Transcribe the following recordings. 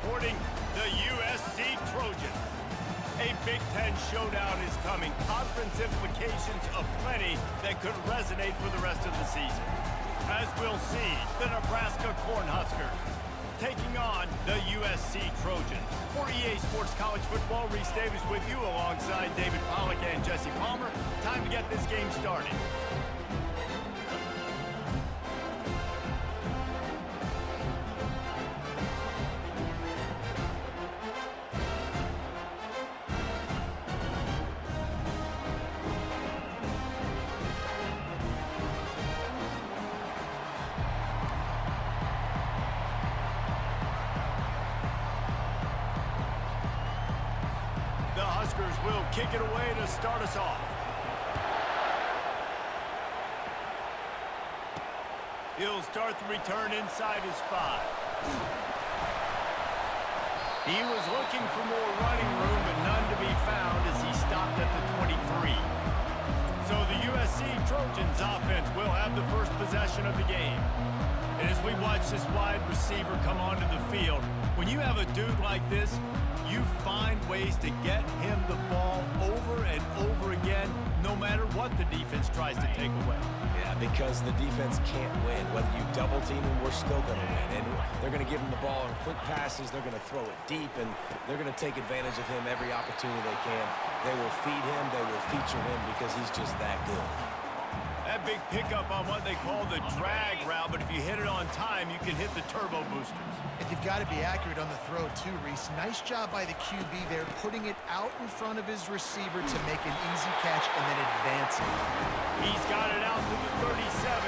supporting the USC Trojans. A Big Ten showdown is coming. Conference implications aplenty that could resonate for the rest of the season. As we'll see, the Nebraska Cornhuskers taking on the USC Trojans. For EA Sports College Football, Reese Davis with you alongside David Pollack and Jesse Palmer. Time to get this game started. Will kick it away to start us off. He'll start the return inside his 5. He was looking for more running room, but none to be found as he stopped at the 23. So the USC Trojans offense will have the first possession of the game. And as we watch this wide receiver come onto the field, when you have a dude like this, you find ways to get him the ball over and over again, no matter what the defense tries to take away. Yeah, because the defense can't win. Whether you double team him, we're still going to win. And they're going to give him the ball in quick passes. They're going to throw it deep, and they're going to take advantage of him every opportunity they can. They will feed him. They will feature him because he's just that good. That big pickup on what they call the drag route, but if you hit it on time, you can hit the turbo boosters. And you've got to be accurate on the throw too, Reese. Nice job by the QB there, putting it out in front of his receiver to make an easy catch and then advancing. He's got it out to the 37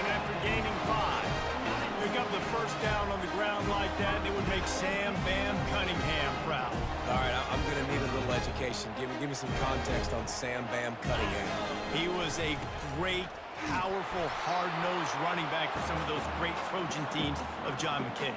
after gaining 5. Pick up the first down on the ground like that, it would make Sam Bam Cunningham proud. All right, I'm going to need a little education. Give me some context on Sam Bam Cunningham. He was a great, powerful, hard-nosed running back for some of those great Trojan teams of John McKay.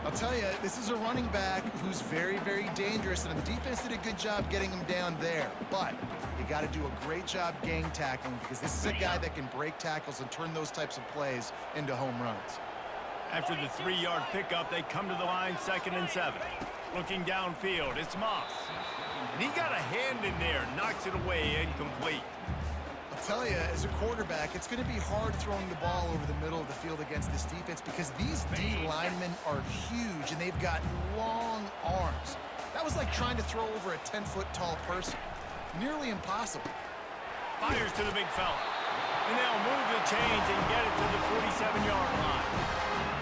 I'll tell you, this is a running back who's very, very dangerous, and the defense did a good job getting him down there. But you got to do a great job gang tackling because this is a guy that can break tackles and turn those types of plays into home runs. After the 3-yard pickup, they come to the line 2nd and 7. Looking downfield, it's Moss. And he got a hand in there, knocks it away, incomplete. I'll tell you, as a quarterback, it's going to be hard throwing the ball over the middle of the field against this defense because these D linemen are huge and they've got long arms. That was like trying to throw over a 10-foot tall person. Nearly impossible. Fires to the big fella. And they'll move the chains and get it to the 47-yard line.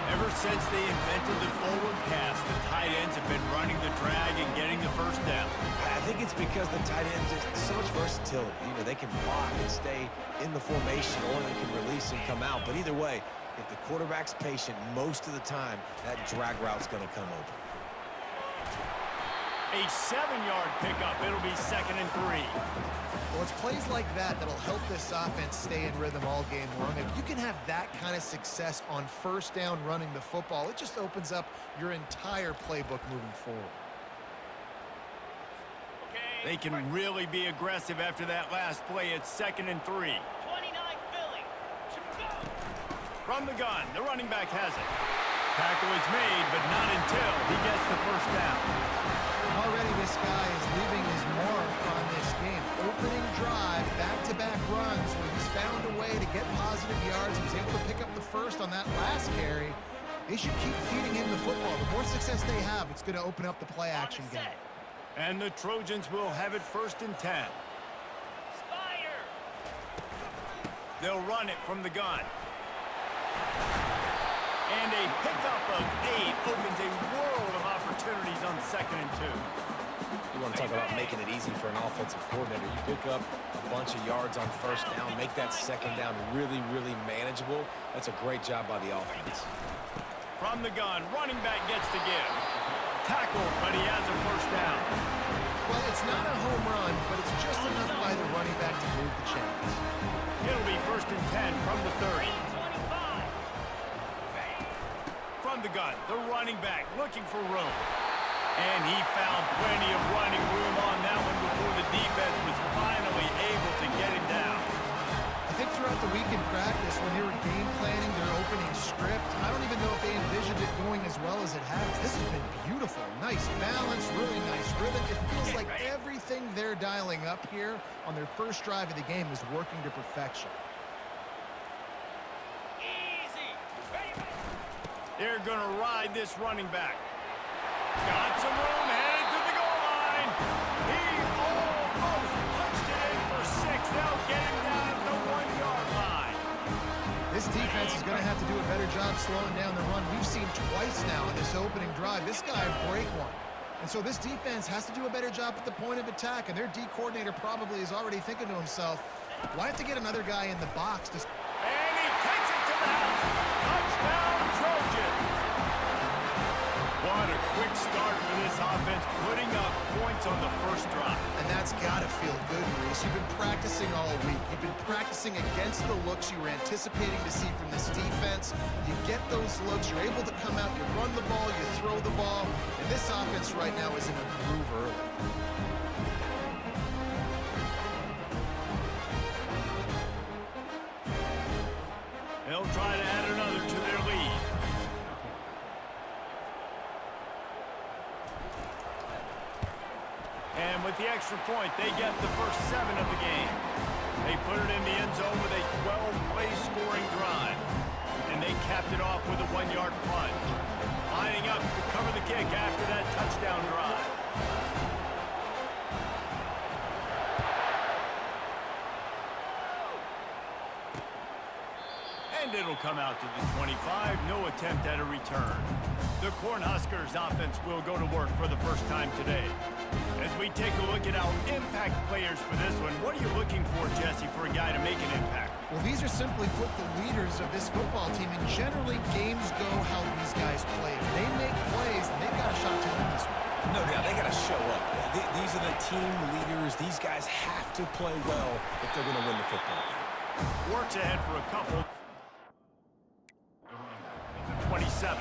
Ever since they invented the forward pass, the tight ends have been running the drag and getting the first down. I think it's because the tight ends have so much versatility. You know, they can block and stay in the formation, or they can release and come out. But either way, if the quarterback's patient most of the time, that drag route's going to come open. A 7-yard pickup. It'll be 2nd and 3. Well, it's plays like that that'll help this offense stay in rhythm all game long. If you can have that kind of success on first down running the football, it just opens up your entire playbook moving forward. They can really be aggressive after that last play. It's 2nd and 3. 29 Philly. From the gun, the running back has it. Tackle is made, but not until he gets the first down. Already this guy is leaving his mark on this game. Opening drive, back-to-back runs where he's found a way to get positive yards. He was able to pick up the first on that last carry. They should keep feeding him the football. The more success they have, it's going to open up the play-action game. And the Trojans will have it 1st and 10. Spire. They'll run it from the gun. And a pickup of 8 opens a world of opportunities on 2nd and 2. You want to talk about making it easy for an offensive coordinator. You pick up a bunch of yards on first down, make that second down really, really manageable. That's a great job by the offense. From the gun, running back gets to give. Tackled, but he has a first down. Well, it's not a home run, but it's just enough by the running back to move the chains. It'll be 1st and 10 from the 30. 25. From the gun, the running back looking for room. And he found plenty of running room on that one before the defense was finally able to get him down. I think throughout the week in practice, when they were game planning their opening script, I don't even know if they envisioned it going as well as it has. This has been beautiful. Nice balance, really nice rhythm. It feels like everything they're dialing up here on their first drive of the game is working to perfection. Easy. Ready. They're going to ride this running back. Got some room, headed to the goal line. He almost punched it in for 6. They'll get him down at the 1-yard line. This defense is going to have to do a better job slowing down the run. We've seen twice now in this opening drive this guy break one. And so this defense has to do a better job at the point of attack, and their D coordinator probably is already thinking to himself, why have to get another guy in the box to... And he takes it to the house. Touchdown, Trojans. What a quick start for this offense, putting up points on the first drive. And that's got to feel good, Reese. You've been practicing all week. You've been practicing against the looks you were anticipating to see from this defense. You get those looks, you're able to come out, you run the ball, you throw the ball, and this offense right now is in a groove early. They'll try to add another to their lead. And with the extra point, they get the first 7 of the game. They put it in the end zone with a 12-play scoring drive. And they capped it off with a 1-yard plunge. Lining up to cover the kick after that touchdown drive. And it'll come out to the 25. No attempt at a return. The Cornhuskers offense will go to work for the first time today. As we take a look at our impact players for this one, what are you looking for, Jesse, for a guy to make an impact? Well, these are simply put the leaders of this football team, and generally games go how these guys play. If they make plays, they've got a shot to win this one. No doubt, they got to show up. These are the team leaders. These guys have to play well if they're going to win the football game. Works ahead for a couple. 27.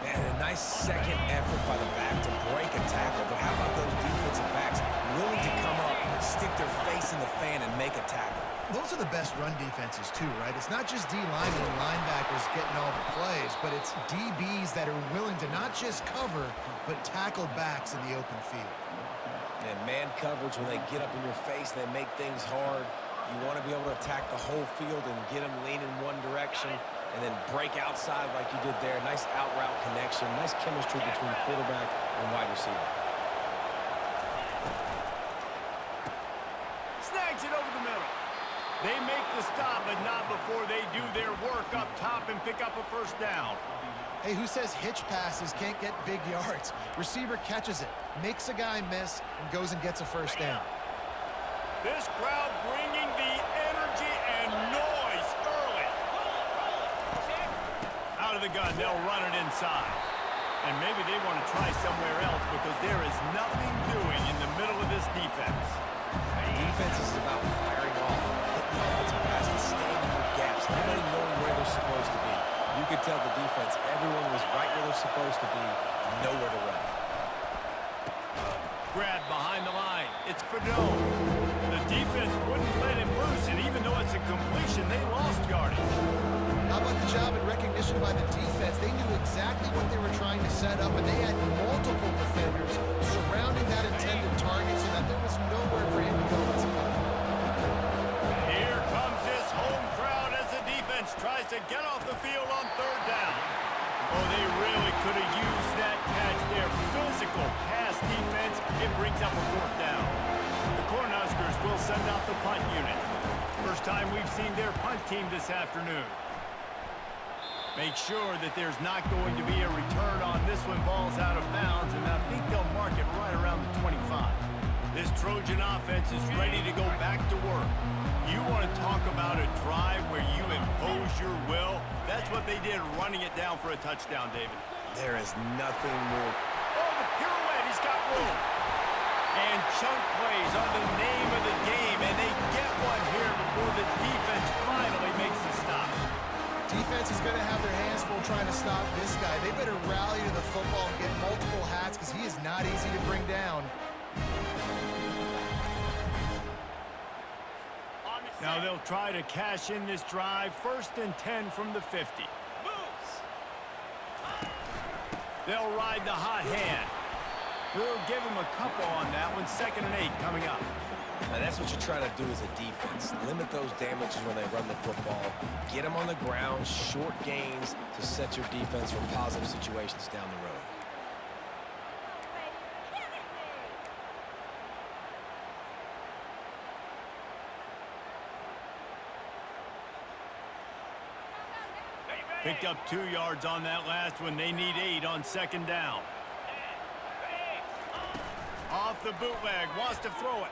Man, a nice second effort by the back to break a tackle. But how about those defensive backs willing to come up, stick their face in the fan, and make a tackle? Those are the best run defenses, too, right? It's not just D-linemen and linebackers getting all the plays, but it's DBs that are willing to not just cover, but tackle backs in the open field. And man coverage, when they get up in your face, they make things hard. You want to be able to attack the whole field and get them leaning one direction and then break outside like you did there. Nice out-route connection, nice chemistry between quarterback and wide receiver. Snags it over the middle. They make the stop, but not before they do their work up top and pick up a first down. Hey, who says hitch passes can't get big yards? Receiver catches it, makes a guy miss, and goes and gets a first down. This crowd bringing the energy and noise early. Out of the gun, they'll run it inside. And maybe they want to try somewhere else because there is nothing doing in the middle of this defense. Defense is about firing off, hitting the offensive pass, and staying in the gaps. Everybody knowing where they're supposed to be. You could tell the defense, everyone was right where they're supposed to be, nowhere to run. Grab behind the line. It's Fedone. The defense wouldn't let him loose, and even though it's a completion, they lost yardage. How about the job and recognition by the defense? They knew exactly what they were trying to set up, and they had multiple defenders surrounding that intended target so that there was nowhere for him to go. Here comes this home crowd as the defense tries to get off the field on third down. Oh, they really could have used that catch there. Physical pass defense. It brings up a fourth down. The Cornhuskers will send out the punt unit. First time we've seen their punt team this afternoon. Make sure that there's not going to be a return on this when ball's out of bounds, and I think they'll mark it right around the 25. This Trojan offense is ready to go back to work. You want to talk about a drive where you impose your will? That's what they did, running it down for a touchdown, David. There is nothing more. Oh, the pirouette, he's got room. And chunk plays are the name of the game, and they get one here before the defense finally makes the stop. Defense is going to have their hands full trying to stop this guy. They better rally to the football and get multiple hats because he is not easy to bring down. Now they'll try to cash in this drive. 1st and 10 from the 50. They'll ride the hot hand. We'll give him a couple on that one. 2nd and 8 coming up. And that's what you're trying to do as a defense. Limit those damages when they run the football. Get them on the ground, short gains to set your defense for positive situations down the road. Picked up 2 yards on that last one. They need 8 on 2nd down. Off the bootleg, wants to throw it.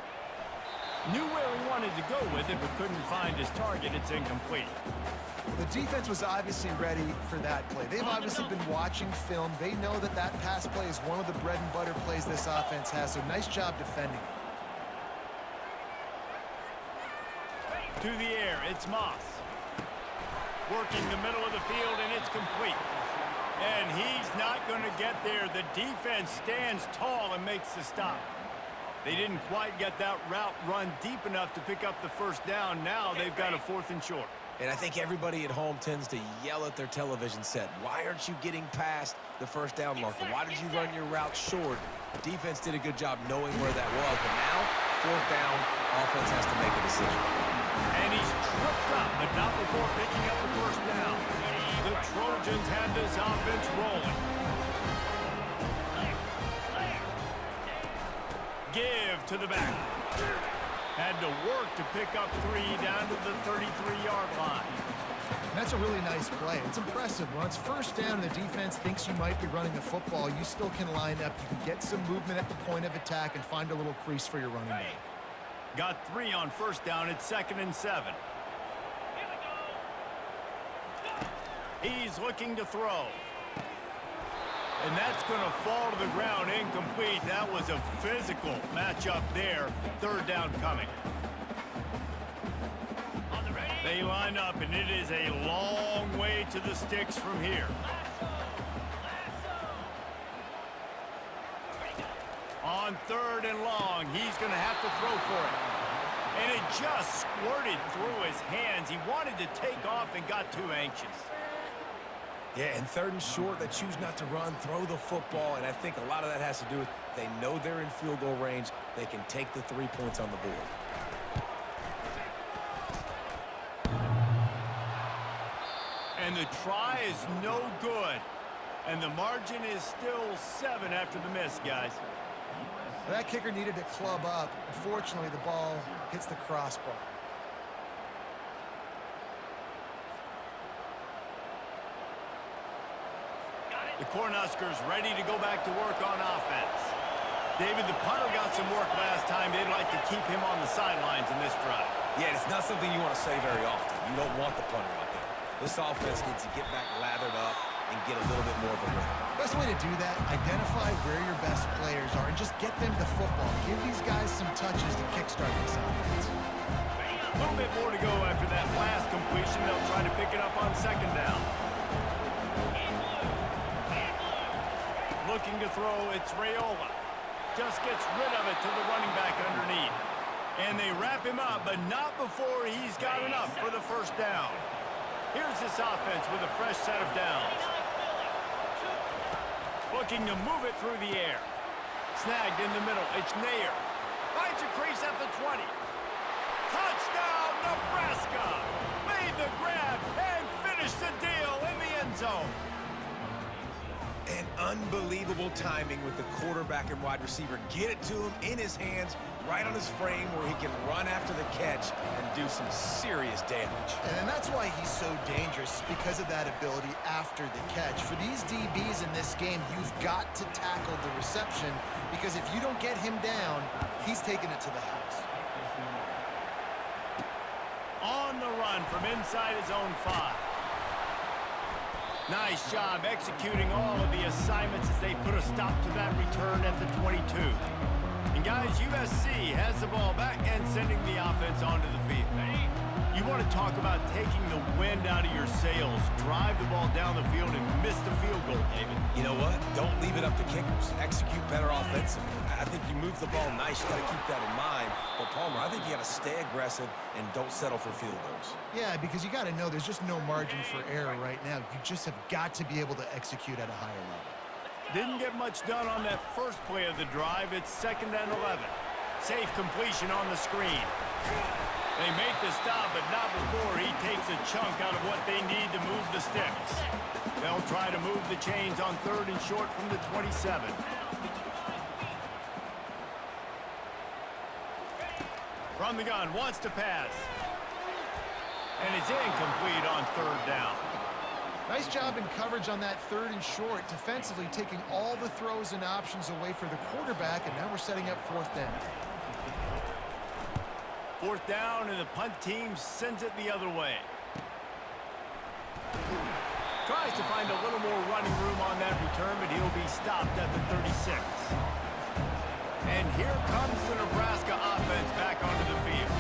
Knew where he wanted to go with it, but couldn't find his target. It's incomplete. The defense was obviously ready for that play. They've obviously been watching film. They know that that pass play is one of the bread and butter plays this offense has, so nice job defending. To the air, it's Moss. Working the middle of the field, and it's complete. And he's not going to get there. The defense stands tall and makes the stop. They didn't quite get that route run deep enough to pick up the 1st down. Now they've got a 4th and short. And I think everybody at home tends to yell at their television set, why aren't you getting past the 1st down marker? Why did you run your route short? Defense did a good job knowing where that was. But now, 4th down, offense has to make a decision. And he's tripped up, but not before picking up the 1st down. The Trojans have this offense rolling. Give to the back. Had to work to pick up 3 down to the 33-yard line. That's a really nice play. It's impressive. When it's 1st down and the defense thinks you might be running the football, you still can line up. You can get some movement at the point of attack and find a little crease for your running back. Got 3 on 1st down. It's 2nd and 7. He's looking to throw. And that's going to fall to the ground incomplete. That was a physical matchup there. 3rd down coming. They line up, and it is a long way to the sticks from here. On 3rd and long, he's going to have to throw for it. And it just squirted through his hands. He wanted to take off and got too anxious. Yeah, and 3rd and short, they choose not to run, throw the football, and I think a lot of that has to do with they know they're in field goal range. They can take the 3 points on the board. And the try is no good. And the margin is still 7 after the miss, guys. That kicker needed to club up. Unfortunately, the ball hits the crossbar. The Cornhuskers ready to go back to work on offense. David, the punter got some work last time. They'd like to keep him on the sidelines in this drive. Yeah, it's not something you want to say very often. You don't want the punter out there. This offense needs to get back lathered up and get a little bit more of a rhythm. Best way to do that, identify where your best players are and just get them the football. Give these guys some touches to kickstart this offense. A little bit more to go after that last completion. They'll try to pick it up on 2nd down. Looking to throw, it's Raiola. Just gets rid of it to the running back underneath. And they wrap him up, but not before he's got enough for the 1st down. Here's this offense with a fresh set of downs. Looking to move it through the air. Snagged in the middle. It's Nair. Finds a crease at the 20. Touchdown, Nebraska! Made the grab and finished the deal in the end zone. And unbelievable timing with the quarterback and wide receiver. Get it to him in his hands, right on his frame where he can run after the catch and do some serious damage. And that's why he's so dangerous, because of that ability after the catch. For these DBs in this game, you've got to tackle the reception, because if you don't get him down, he's taking it to the house. On the run from inside his own 5. Nice job executing all of the assignments as they put a stop to that return at the 22. And guys, USC has the ball back and sending the offense onto the field. You want to talk about taking the wind out of your sails. Drive the ball down the field and miss the field goal, David. You know what? Don't leave it up to kickers. Execute better offensively. I think you move the ball nice. You got to keep that in mind. But Palmer, I think you got to stay aggressive and don't settle for field goals. Yeah, because you got to know there's just no margin for error right now. You just have got to be able to execute at a higher level. Didn't get much done on that first play of the drive. It's 2nd and 11. Safe completion on the screen. They make the stop, but not before he takes a chunk out of what they need to move the sticks. They'll try to move the chains on 3rd and short from the 27. From the gun, wants to pass. And it's incomplete on 3rd down. Nice job in coverage on that 3rd and short, defensively taking all the throws and options away for the quarterback, and now we're setting up 4th down. 4th down, and the punt team sends it the other way. Tries to find a little more running room on that return, but he'll be stopped at the 36. And here comes the Nebraska offense back onto the field.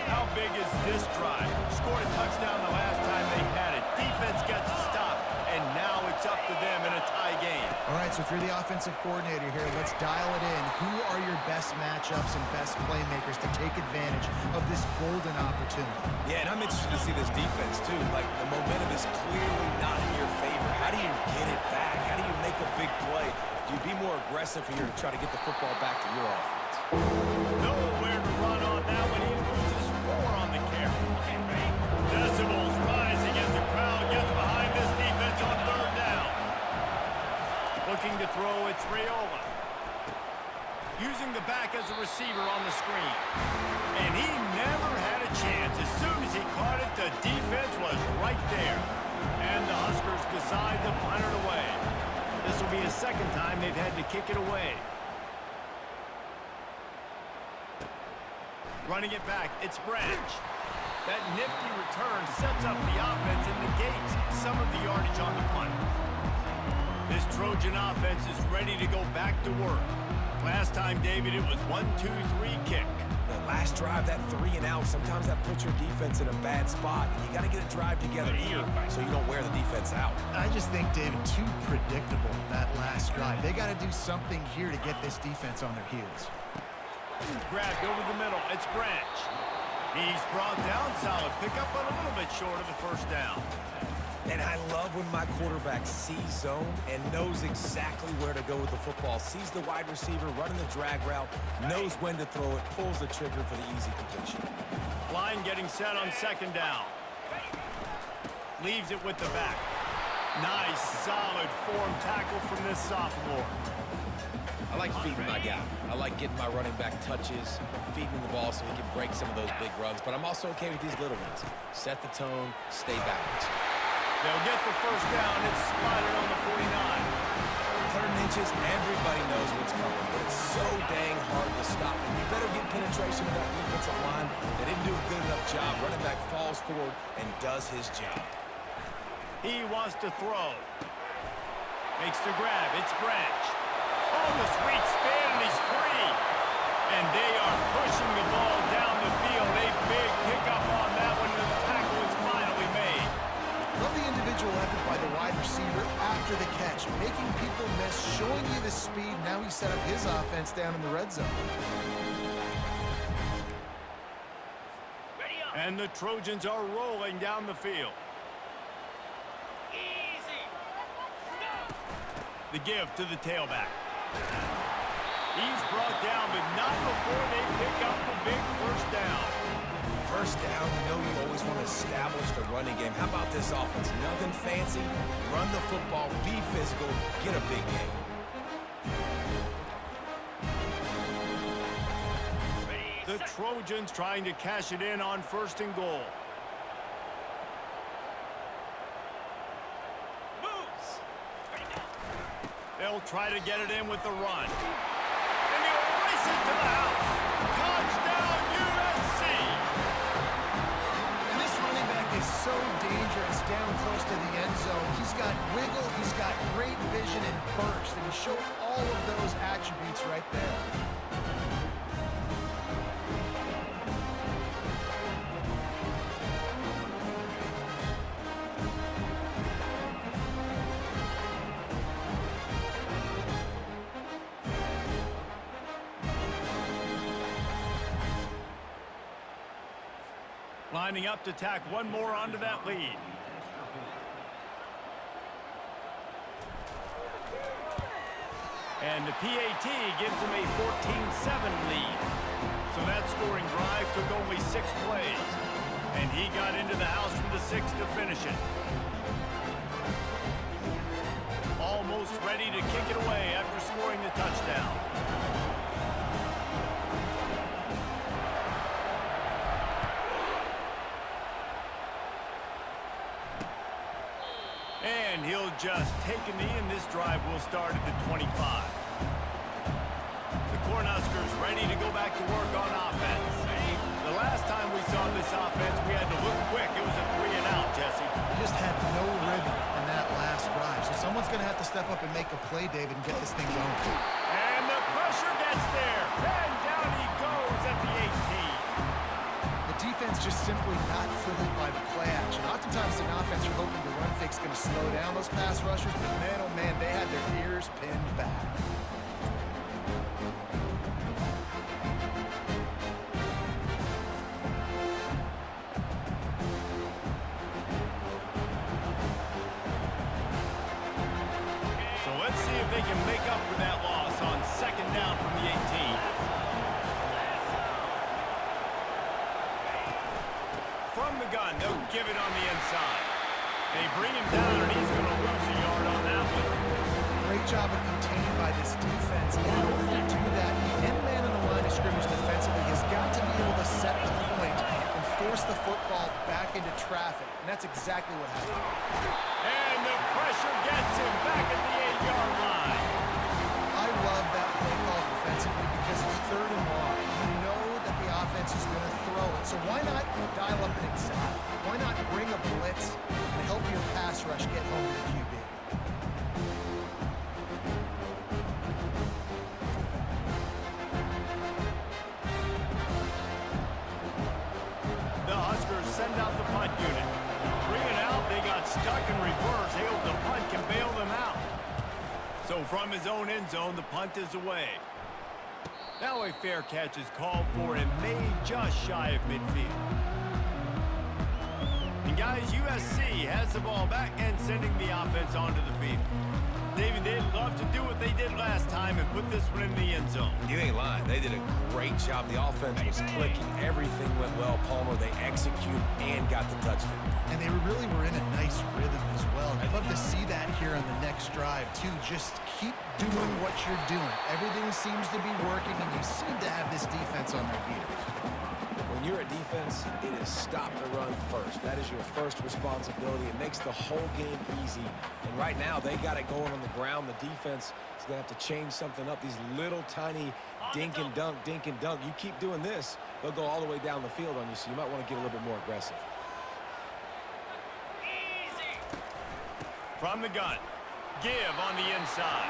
How big is this drive? Scored a touchdown the last time they had it. Defense gets a stop, and now it's up to them in a tie game. All right, so if you're the offensive coordinator here, let's dial it in. Who are your best matchups and best playmakers to take advantage of this golden opportunity? Yeah, and I'm interested to see this defense, too. Like, the momentum is clearly not in your favor. How do you get it back? How do you make a big play? Do you be more aggressive here to try to get the football back to your offense? Nowhere to run on that one. He loses 4 on the carry. Decibels rising as the crowd gets behind this defense on 3rd down. Looking to throw, it's Raiola. Using the back as a receiver on the screen. And he never had a chance. As soon as he caught it, the defense was right there. And the Huskers decide to punt it away. This will be the 2nd time they've had to kick it away. Running it back, it's Branch. That nifty return sets up the offense and negates some of the yardage on the punt. This Trojan offense is ready to go back to work. Last time, David, it was 1-2-3 kick. The last drive, that 3 and out, sometimes that puts your defense in a bad spot. And you got to get a drive together here so you don't wear the defense out. I just think, David, too predictable, that last drive. They got to do something here to get this defense on their heels. Grabbed over the middle. It's Branch. He's brought down. Solid pickup, but a little bit short of the 1st down. And I love when my quarterback sees zone and knows exactly where to go with the football. Sees the wide receiver running the drag route, knows when to throw it, pulls the trigger for the easy completion. Line getting set on 2nd down. Leaves it with the back. Nice, solid form tackle from this sophomore. I like feeding my guy. I like getting my running back touches, feeding the ball so he can break some of those big runs. But I'm also okay with these little ones. Set the tone, stay balanced. They'll get the 1st down. It's spotted on the 49. 3rd and inches, everybody knows what's coming, but it's so dang hard to stop. And you better get penetration of that defensive line. They didn't do a good enough job. Running back falls forward and does his job. He wants to throw. Makes the grab. It's Branch. Oh, the sweet spin, and he's free. And they are pushing the ball down the field. A big pickup on that one, and the tackle is finally made. Love the individual effort by the wide receiver after the catch, making people miss, showing you the speed. Now he set up his offense down in the red zone. And the Trojans are rolling down the field. Easy. No. The give to the tailback. He's brought down, but not before they pick up the big 1st down. 1st down, you know you always want to establish the running game. How about this offense? Nothing fancy. Run the football, be physical, get a big game. The Trojans trying to cash it in on 1st and goal. Moves. Ready, go. They'll try to get it in with the run. And he'll race it to the house. Touchdown, USC! And this running back is so dangerous down close to the end zone. He's got wiggle, he's got great vision and burst, and he showed all of those attributes right there. Lining up to tack one more onto that lead. And the PAT gives them a 14-7 lead. So that scoring drive took only 6 plays. And he got into the house from the 6 to finish it. Almost ready to kick it away after scoring the touchdown. And he'll just take a knee, and this drive will start at the 25. The Cornhuskers ready to go back to work on offense. The last time we saw this offense, we had to look quick. It was a 3-and-out, Jesse. They just had no rhythm in that last drive. So someone's going to have to step up and make a play, David, and get this thing going. And the pressure gets there. And down he goes at the 18. The defense just simply not fooled by the play action. Oftentimes, an offense you're hoping the run fake's going to slow down those pass rushers, but man, oh man, they had their ears pinned back. So let's see if they can make up for that loss on 2nd down from the 18. From the gun, they'll give it on the inside. They bring him down, and he's going to lose a yard on that one. Great job of containing by this defense. And in order to do that, the end man on the line of scrimmage defensively has got to be able to set the point and force the football back into traffic. And that's exactly what happened. And the pressure gets him back at the 8-yard line. I love that play call defensively because it's 3rd and long. You know that the offense is going to throw it. So why not dial up an inside? Why not bring a blitz and help your pass rush get home to the QB? The Huskers send out the punt unit. Bring it out, they got stuck in reverse. They hope the punt can bail them out. So from his own end zone, the punt is away. Now a fair catch is called for and made just shy of midfield. And guys, USC has the ball back and sending the offense onto the field. David, they'd love to do what they did last time and put this one in the end zone. You ain't lying. They did a great job. The offense was clicking. Everything went well, Palmer. They executed and got the touchdown. And they really were in a nice rhythm as well. I'd love to see that here on the next drive, too. Just keep doing what you're doing. Everything seems to be working, and you seem to have this defense on their heels. When you're a defense, it is stop the run first. That is your first responsibility. It makes the whole game easy. And right now, they got it going on the ground. The defense is going to have to change something up. These little tiny dink and dunk, dink and dunk. You keep doing this, they'll go all the way down the field on you, so you might want to get a little bit more aggressive. From the gun, give on the inside.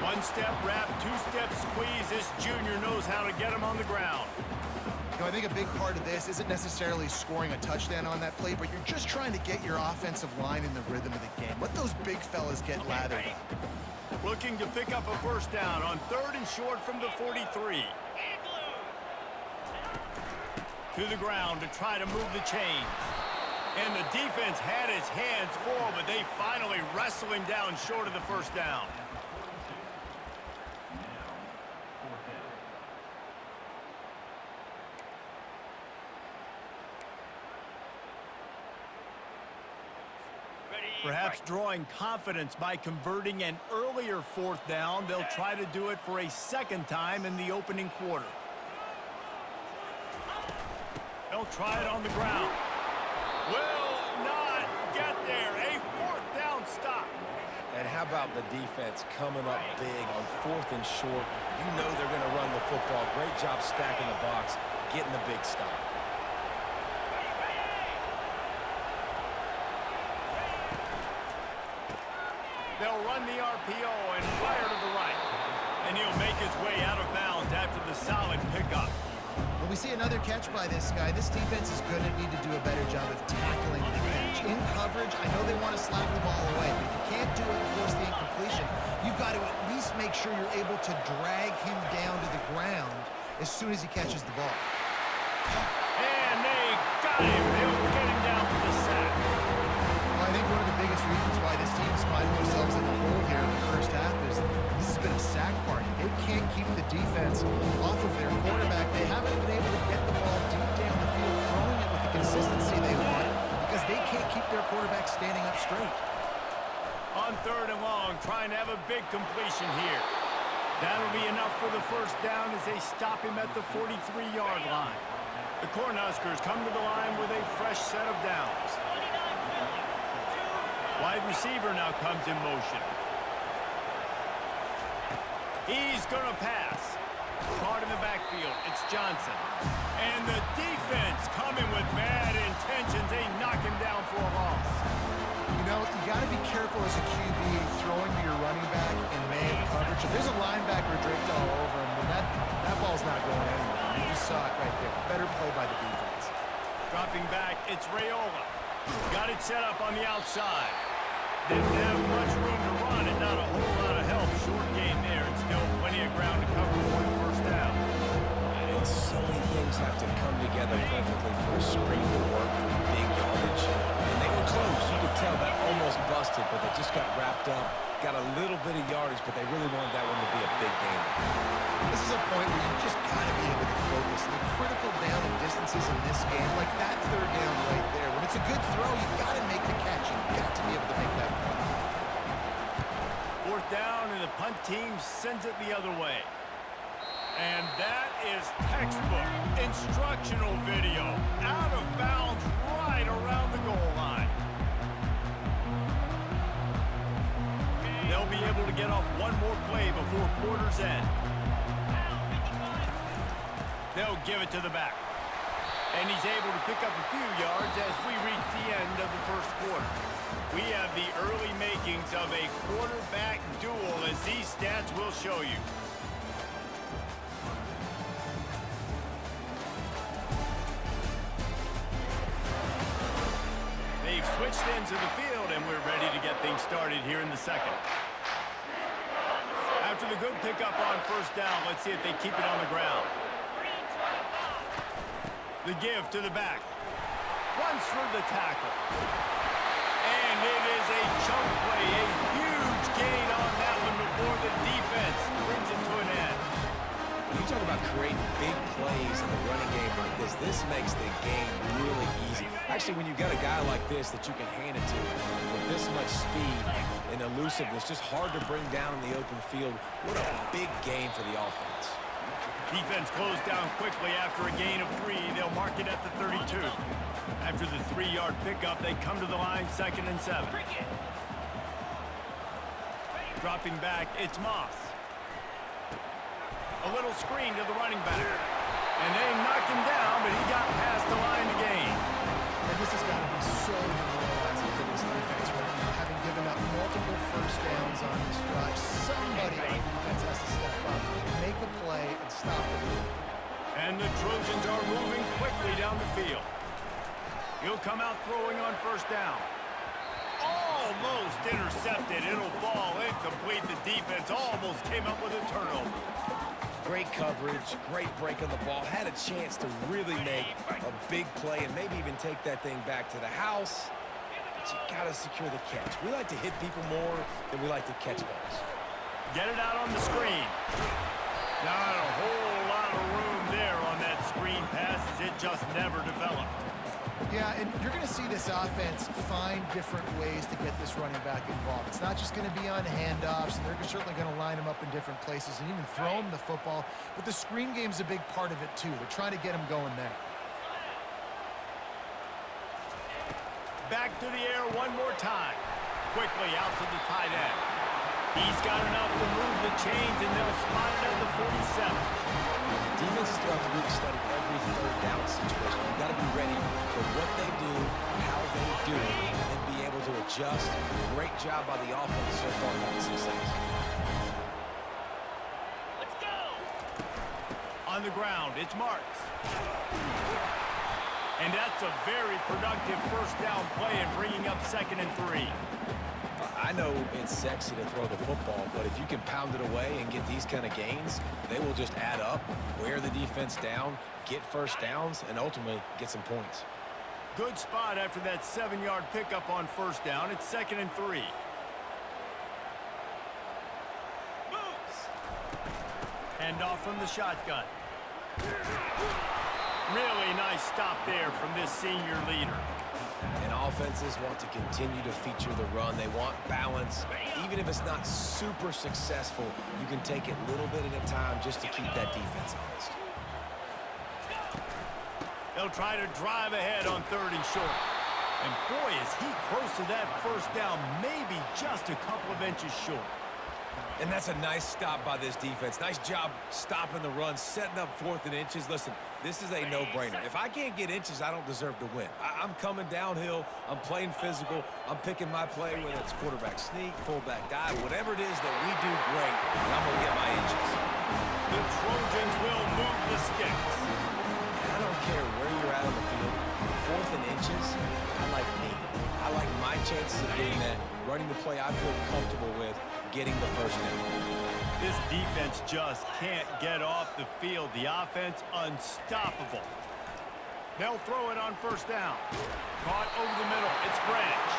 1-step wrap, 2-step squeeze. This junior knows how to get him on the ground. You know, I think a big part of this isn't necessarily scoring a touchdown on that play, but you're just trying to get your offensive line in the rhythm of the game. Let those big fellas get lathered up. Looking to pick up a 1st down on 3rd and short from the 43. To the ground to try to move the chains. And the defense had his hands full, but they finally wrestle him down short of the 1st down. Perhaps drawing confidence by converting an earlier 4th down, they'll try to do it for a 2nd time in the opening quarter. They'll try it on the ground. Will not get there. A 4th down stop. And how about the defense coming up big on 4th and short? You know they're going to run the football. Great job stacking the box, getting the big stop. They'll run the RPO and fire to the right. And he'll make his way out of bounds after the solid pickup. When we see another catch by this guy, this defense is going to need to do a better job of tackling the catch. In coverage, I know they want to slap the ball away, but if you can't do it and force the incompletion, you've got to at least make sure you're able to drag him down to the ground as soon as he catches the ball. And they got him. They'll get him down for the sack. Well, I think one of the biggest reasons why this team is finding themselves in the hole here in the 1st half is this has been a sack they can't keep the defense off of their quarterback. They haven't been able to get the ball deep down the field, throwing it with the consistency they want because they can't keep their quarterback standing up straight. On 3rd and long, trying to have a big completion here. That'll be enough for the first down as they stop him at the 43-yard line. The Cornhuskers come to the line with a fresh set of downs. Wide receiver now comes in motion. He's going to pass. Caught in the backfield. It's Johnson. And the defense coming with bad intentions. They knock him down for a loss. You know, you got to be careful as a QB throwing to your running back in man coverage. If there's a linebacker draped all over him, then that ball's not going anywhere. You just saw it right there. Better play by the defense. Dropping back, it's Raiola. Got it set up on the outside. Didn't have much room to run and not a whole lot of help. Short game there, and still plenty of ground to cover for the first down. And so many things have to come together perfectly for a screen to work for big yardage. And they were close. You could tell that almost busted, but they just got wrapped up. Got a little bit of yardage, but they really wanted that one to be a big game. This is a point where you just got to be able to focus. The critical down and distances in this game, like that 3rd down right there. When it's a good throw, you got to make the catch. You got to be able to make that play. 4th down, and the punt team sends it the other way. And that is textbook instructional video. Out of bounds right around the goal line. They'll be able to get off one more play before quarter's end. They'll give it to the back. And he's able to pick up a few yards as we reach the end of the first quarter. We have the early makings of a quarterback duel, as these stats will show you. They've switched ends of the field, and we're ready to get things started here in the second. After the good pickup on first down, let's see if they keep it on the ground. The give to the back. Runs through the tackle. And it is a chunk play, a huge gain on that one before the defense brings it to an end. When you talk about creating big plays in the running game like this makes the game really easy. Actually, when you've got a guy like this that you can hand it to with this much speed and elusiveness, just hard to bring down in the open field, what a big gain for the offense. Defense closed down quickly after a gain of 3. They'll mark it at the 32. After the 3-yard pickup, they come to the line 2nd and 7. Dropping back, it's Moss. A little screen to the running back. And they knocked him down, but he got past the line to gain. And this has got to be so demoralizing for this defense right now, having given up multiple first downs on this drive. Somebody on defense has to step up, make a play, and stop the lead. And the Trojans are moving quickly down the field. He'll come out throwing on first down. Almost intercepted. It'll fall incomplete. The defense almost came up with a turnover. Great coverage, great break on the ball. Had a chance to really make a big play and maybe even take that thing back to the house. But you got to secure the catch. We like to hit people more than we like to catch balls. Get it out on the screen. Not a whole lot of room there on that screen pass as it just never developed. Yeah, and you're going to see this offense find different ways to get this running back involved. It's not just going to be on handoffs, and they're certainly going to line him up in different places and even throw him the football. But the screen game's a big part of it, too. They're trying to get him going there. Back to the air one more time. Quickly out to the tight end. He's got enough to move the chains, and they'll spot it at the 47. Defenses throughout the week study every 3rd down situation. You've got to be ready for what they do, how they do it, and then be able to adjust. Great job by the offense so far having success. Let's go. On the ground, it's Marks. And that's a very productive first down play and bringing up 2nd and 3. I know it's sexy to throw the football, but if you can pound it away and get these kind of gains, they will just add up, wear the defense down, get first downs, and ultimately get some points. Good spot after that 7-yard pickup on first down. It's 2nd and 3. Moves. Hand off from the shotgun. Really nice stop there from this senior leader. And offenses want to continue to feature the run. They want balance. Even if it's not super successful, you can take it little bit at a time just to keep that defense honest. They'll try to drive ahead on 3rd and short. And boy, is he close to that first down, maybe just a couple of inches short. And that's a nice stop by this defense. Nice job stopping the run, setting up 4th and inches. Listen, this is a no-brainer. If I can't get inches, I don't deserve to win. I'm coming downhill. I'm playing physical. I'm picking my play, whether it's quarterback sneak, fullback dive, whatever it is that we do great, and I'm going to get my inches. The Trojans will move the sticks. And I don't care where you're at on the field. 4th and inches, I like me. I like my chances of getting that, running the play I feel comfortable with, getting the first down. This defense just can't get off the field. The offense unstoppable. They'll throw it on 1st down. Caught over the middle. It's Branch.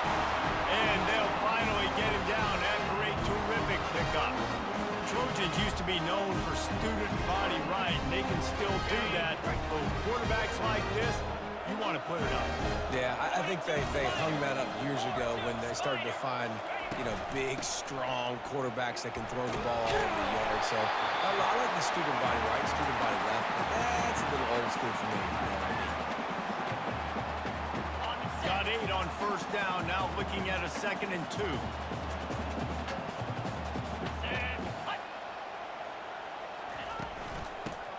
And they'll finally get him down after a terrific pickup. Trojans used to be known for student body right, and they can still do that. But quarterbacks like this, you want to put it up. Yeah, I think they hung that up years ago when they started to find, you know, big, strong quarterbacks that can throw the ball all over the yard. So I like the student body right, student body left. But that's a little old school for me. You know what I mean? Got 8 on 1st down, now looking at a 2nd and 2.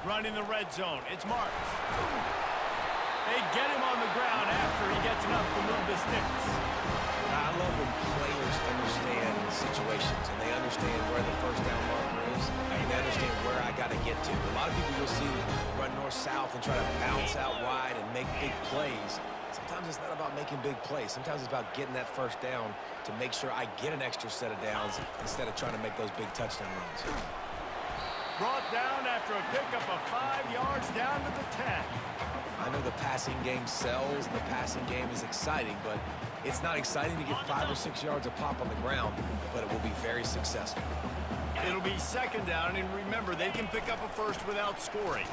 Running the red zone, it's Marks. They get him on the ground after he gets enough to move the sticks. I love when players understand situations and they understand where the 1st down marker is and they understand where I got to get to. A lot of people you'll see run north-south and try to bounce out wide and make big plays. Sometimes it's not about making big plays. Sometimes it's about getting that 1st down to make sure I get an extra set of downs instead of trying to make those big touchdown runs. Brought down after a pickup of 5 yards down to the 10. I know the passing game sells, the passing game is exciting, but it's not exciting to get 5 or 6 yards of pop on the ground, but it will be very successful. It'll be 2nd down, and remember, they can pick up a first without scoring.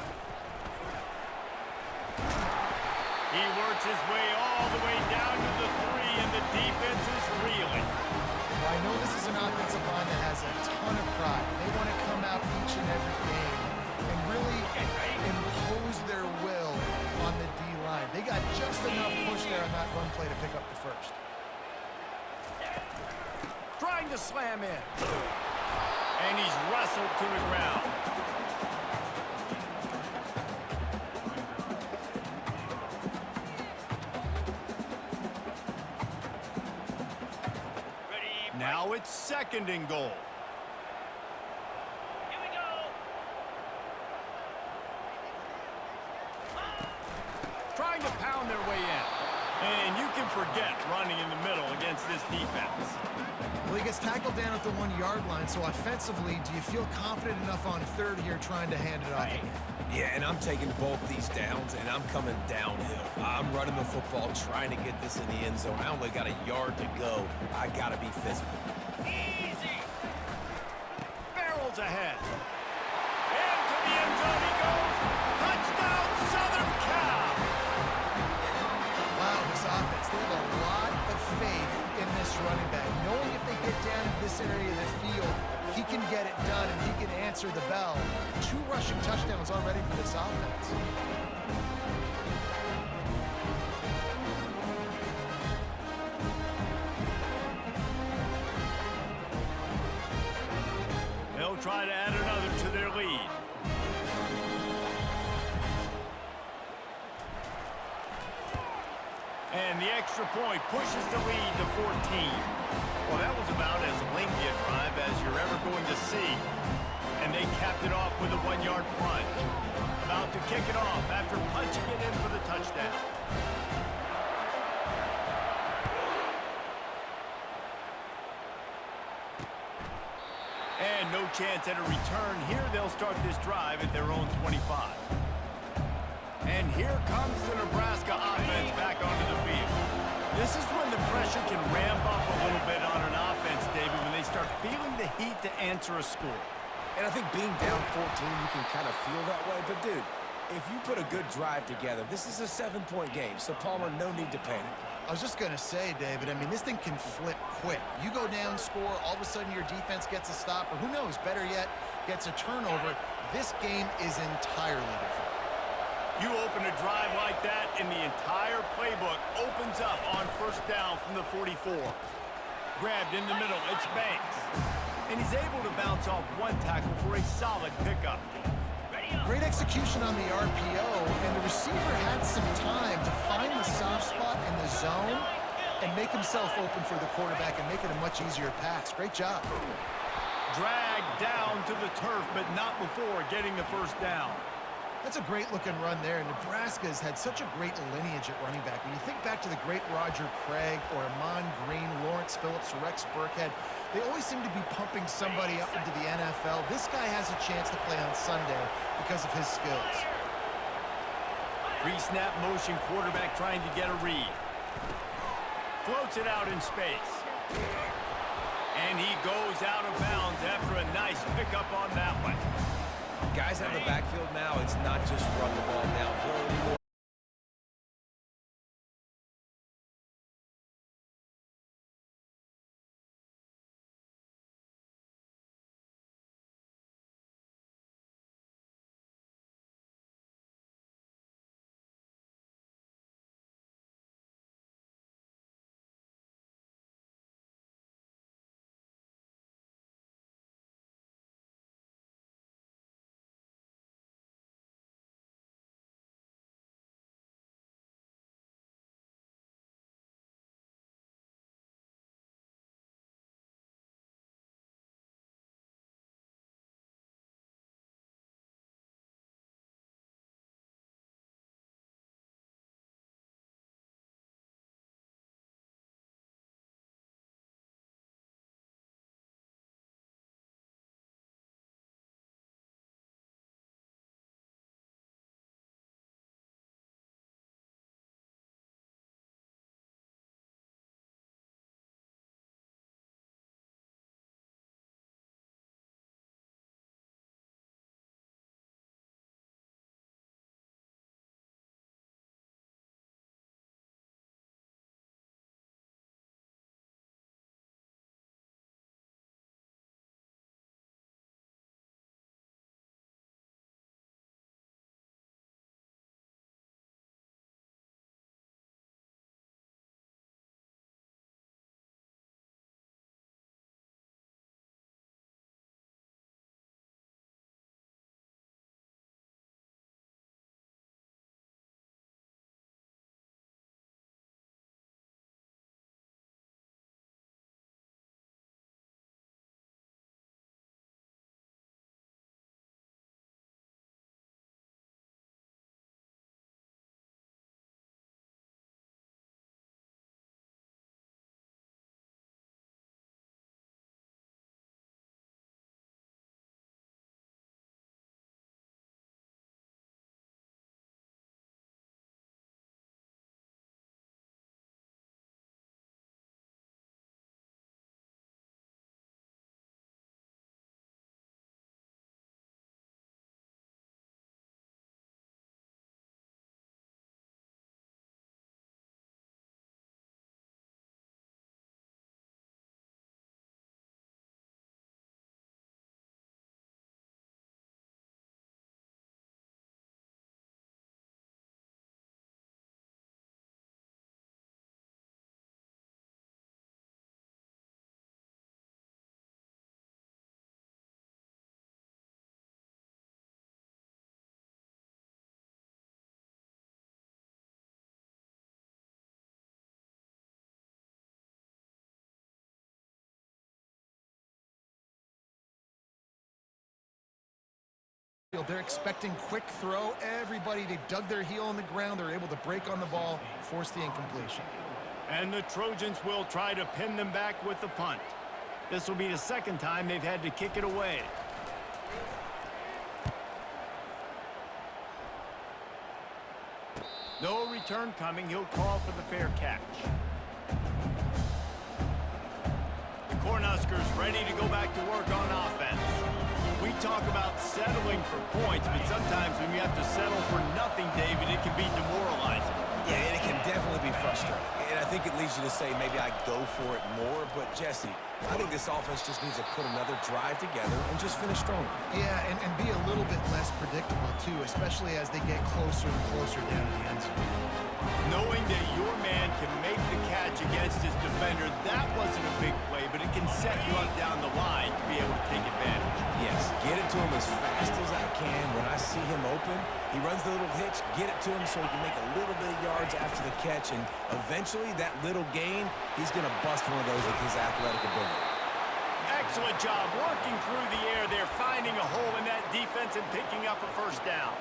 He works his way all the way down to the 3, and the defense is reeling. Well, I know this is an offensive line that has a ton of pride. They want to come out each and every game and really impose their will on the D-line. They got just enough push there on that run play to pick up the first. Trying to slam in. And he's wrestled to the ground. Now it's 2nd and goal. Here we go. Trying to pound their way in. And you can forget running in the middle against this defense. Well, he gets tackled down at the 1-yard line, so offensively, do you feel confident enough on 3rd here trying to hand it off again? Yeah, and I'm taking both these downs, and I'm coming downhill. I'm running the football, trying to get this in the end zone. I only got a yard to go. I got to be physical. Easy. Barrels ahead. Into the end zone he goes. Touchdown, Southern Cal. Wow, this offense, they have a lot of faith in this running back. Knowing if they get down in this area of the field, he can get it done and he can answer the bell. 2 rushing touchdowns already for this offense. They'll try to add another to their lead. And the extra point pushes the lead to 14. Well, that was about as lengthy a drive as you're ever going to see. And they capped it off with a 1-yard plunge. About to kick it off after punching it in for the touchdown. And no chance at a return. Here they'll start this drive at their own 25. And here comes the Nebraska offense back onto the field. This is when the pressure can ramp up a little bit on an offense, David, when they start feeling the heat to answer a score. And I think being down 14, you can kind of feel that way. But, dude, if you put a good drive together, this is a 7-point game. So, Palmer, no need to panic. I was just going to say, David, I mean, this thing can flip quick. You go down, score, all of a sudden your defense gets a stop, or who knows, better yet, gets a turnover. This game is entirely different. You open a drive like that, and the entire playbook opens up on first down from the 44. Grabbed in the middle, it's Banks. And he's able to bounce off one tackle for a solid pickup. Great execution on the RPO, and the receiver had some time to find the soft spot in the zone and make himself open for the quarterback and make it a much easier pass. Great job. Dragged down to the turf, but not before getting the first down. That's a great-looking run there. Nebraska has had such a great lineage at running back. When you think back to the great Roger Craig or Amon Green, Lawrence Phillips, or Rex Burkhead, they always seem to be pumping somebody up into the NFL. This guy has a chance to play on Sunday because of his skills. Pre-snap motion quarterback trying to get a read. Floats it out in space. And he goes out of bounds after a nice pickup on that one. Guys out of the backfield now, it's not just run the ball downhill anymore. They're expecting quick throw. Everybody, they dug their heel on the ground. They're able to break on the ball, force the incompletion. And the Trojans will try to pin them back with the punt. This will be the second time they've had to kick it away. No return coming. He'll call for the fair catch. The Cornhuskers ready to go back to work on offense. We talk about settling for points, but sometimes when you have to settle for nothing, David, it can be demoralizing. Yeah, and it can definitely be frustrating. And I think it leads you to say maybe I go for it more. But, Jesse, I think this offense just needs to put another drive together and just finish stronger. Yeah, and be a little bit less predictable, too, especially as they get closer and closer down to the end zone. Knowing that your man can make the catch against his defender, that wasn't a big play, but it can set you up down the line to be able to take advantage. Yes, get it to him as fast as I can. When I see him open, he runs the little hitch, get it to him so he can make a little bit of yards after the catch, and eventually that little gain, he's going to bust one of those with his athletic ability. Excellent job working through the air there, finding a hole in that defense and picking up a first down.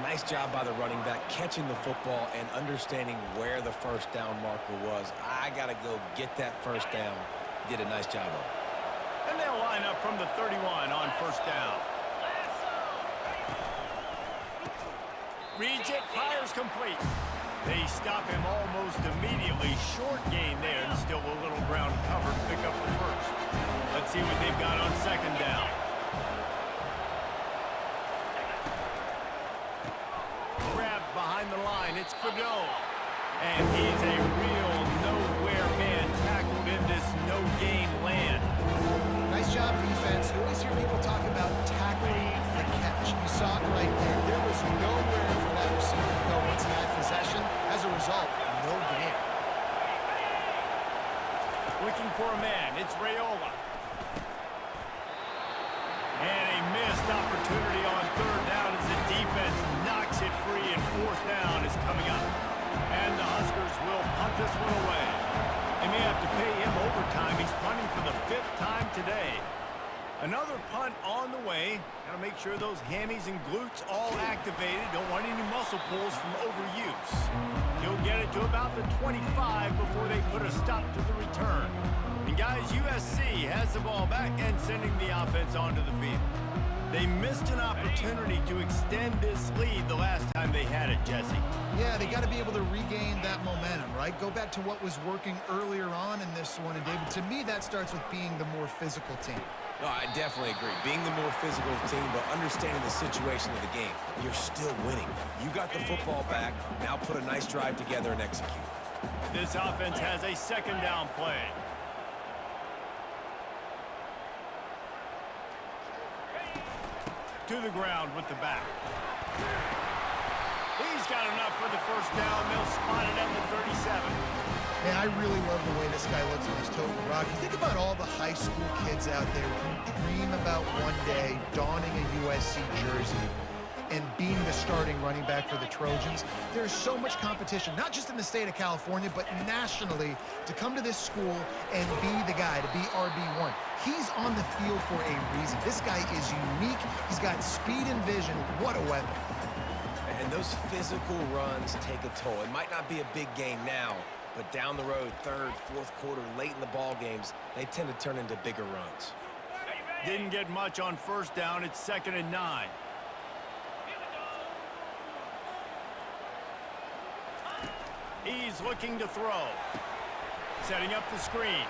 Nice job by the running back, catching the football and understanding where the first down marker was. I got to go get that first down. He did a nice job of it. And they'll line up from the 31 on first down. Reads it, fires complete. They stop him almost immediately. Short gain there, and still a little ground covered. Pick up the first. Let's see what they've got on second down. Grabbed behind the line. It's Fidel. And he's a real nowhere man tackled in this no-gain land. Nice job, defense. You always hear people talk about tackling the catch. You saw it right there. There was nowhere for that receiver to go once he had possession. As a result, no gain. Looking for a man. It's Raiola. And a missed opportunity on third down as the defense knocks it free, and fourth down is coming up. And the Huskers will punt this one away. They may have to pay him overtime. He's punting for the 5th time today. Another punt on the way. Got to make sure those hammies and glutes all activated. Don't want any muscle pulls from overuse. He'll get it to about the 25 before they put a stop to the return. And guys, USC has the ball back and sending the offense onto the field. They missed an opportunity to extend this lead the last time they had it, Jesse. Yeah, they got to be able to regain that momentum, right? Go back to what was working earlier on in this one. And, David, to me, that starts with being the more physical team. No, I definitely agree. Being the more physical team, but understanding the situation of the game. You're still winning. You got the football back. Now put a nice drive together and execute. This offense has a second down play. To the ground with the back. He's got enough for the first down. They'll spot it at the 37. Man, I really love the way this guy looks on his total rock. You think about all the high school kids out there who dream about one day donning a USC jersey and being the starting running back for the Trojans. There's so much competition, not just in the state of California, but nationally, to come to this school and be the guy, to be RB1. He's on the field for a reason. This guy is unique. He's got speed and vision. What a weapon. And those physical runs take a toll. It might not be a big game now, but down the road, third, fourth quarter, late in the ball games, they tend to turn into bigger runs. Didn't get much on first down. It's 2nd and 9. He's looking to throw. Setting up the screen.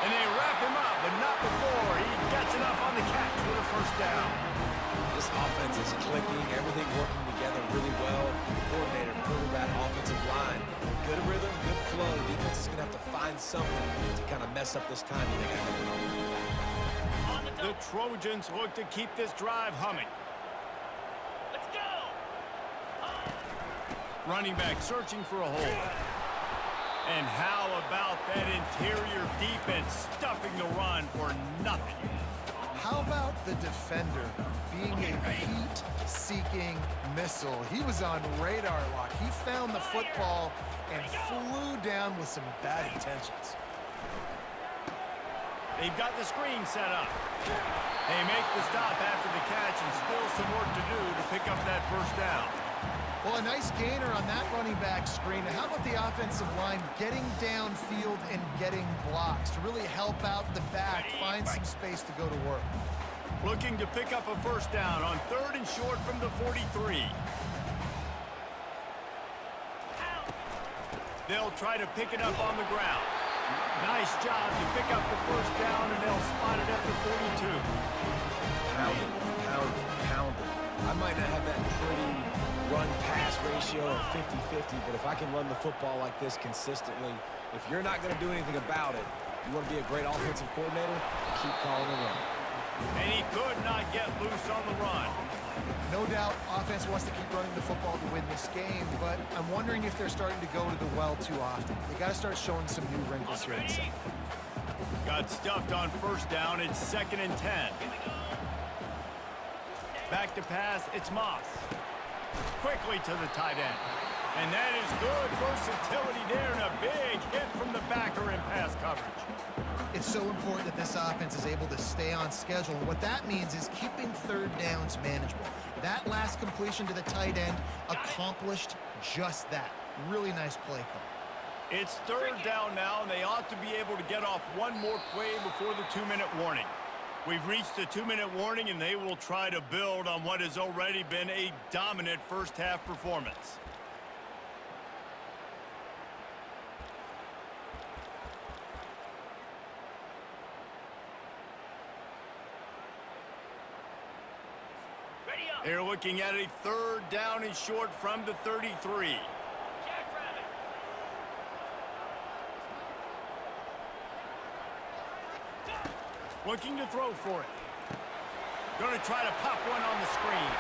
And they wrap him up, but not before he gets enough on the catch for the first down. This offense is clicking, everything working together really well. The coordinator, quarterback, offensive line. Good rhythm, good flow. Defense is going to have to find something to kind of mess up this timing they got going on. The Trojans look to keep this drive humming. Let's go. Running back searching for a hole. And how about that interior defense stuffing the run for nothing? How about the defender being a heat-seeking missile? He was on radar lock. He found the football and flew down with some bad intentions. They've got the screen set up. They make the stop after the catch and still some work to do to pick up that first down. Well, a nice gainer on that running back screen. And how about the offensive line getting downfield and getting blocks to really help out the back, find some space to go to work? Looking to pick up a first down on 3rd and short from the 43. They'll try to pick it up on the ground. Nice job to pick up the first down, and they'll spot it at ratio of 50-50, but if I can run the football like this consistently, if you're not going to do anything about it, you want to be a great offensive coordinator, keep calling the run. And he could not get loose on the run. No doubt, offense wants to keep running the football to win this game, but I'm wondering if they're starting to go to the well too often. They got to start showing some new wrinkles here. Got stuffed on first down. It's 2nd and 10. Back to pass. It's Moss. Quickly to the tight end. And that is good versatility there and a big hit from the backer in pass coverage. It's so important that this offense is able to stay on schedule. And what that means is keeping third downs manageable. That last completion to the tight end accomplished just that. Really nice play call. It's 3rd down now, and they ought to be able to get off one more play before the 2-minute warning. We've reached the 2-minute warning, and they will try to build on what has already been a dominant first-half performance. They're looking at a 3rd down and short from the 33. Looking to throw for it. Going to try to pop one on the screen.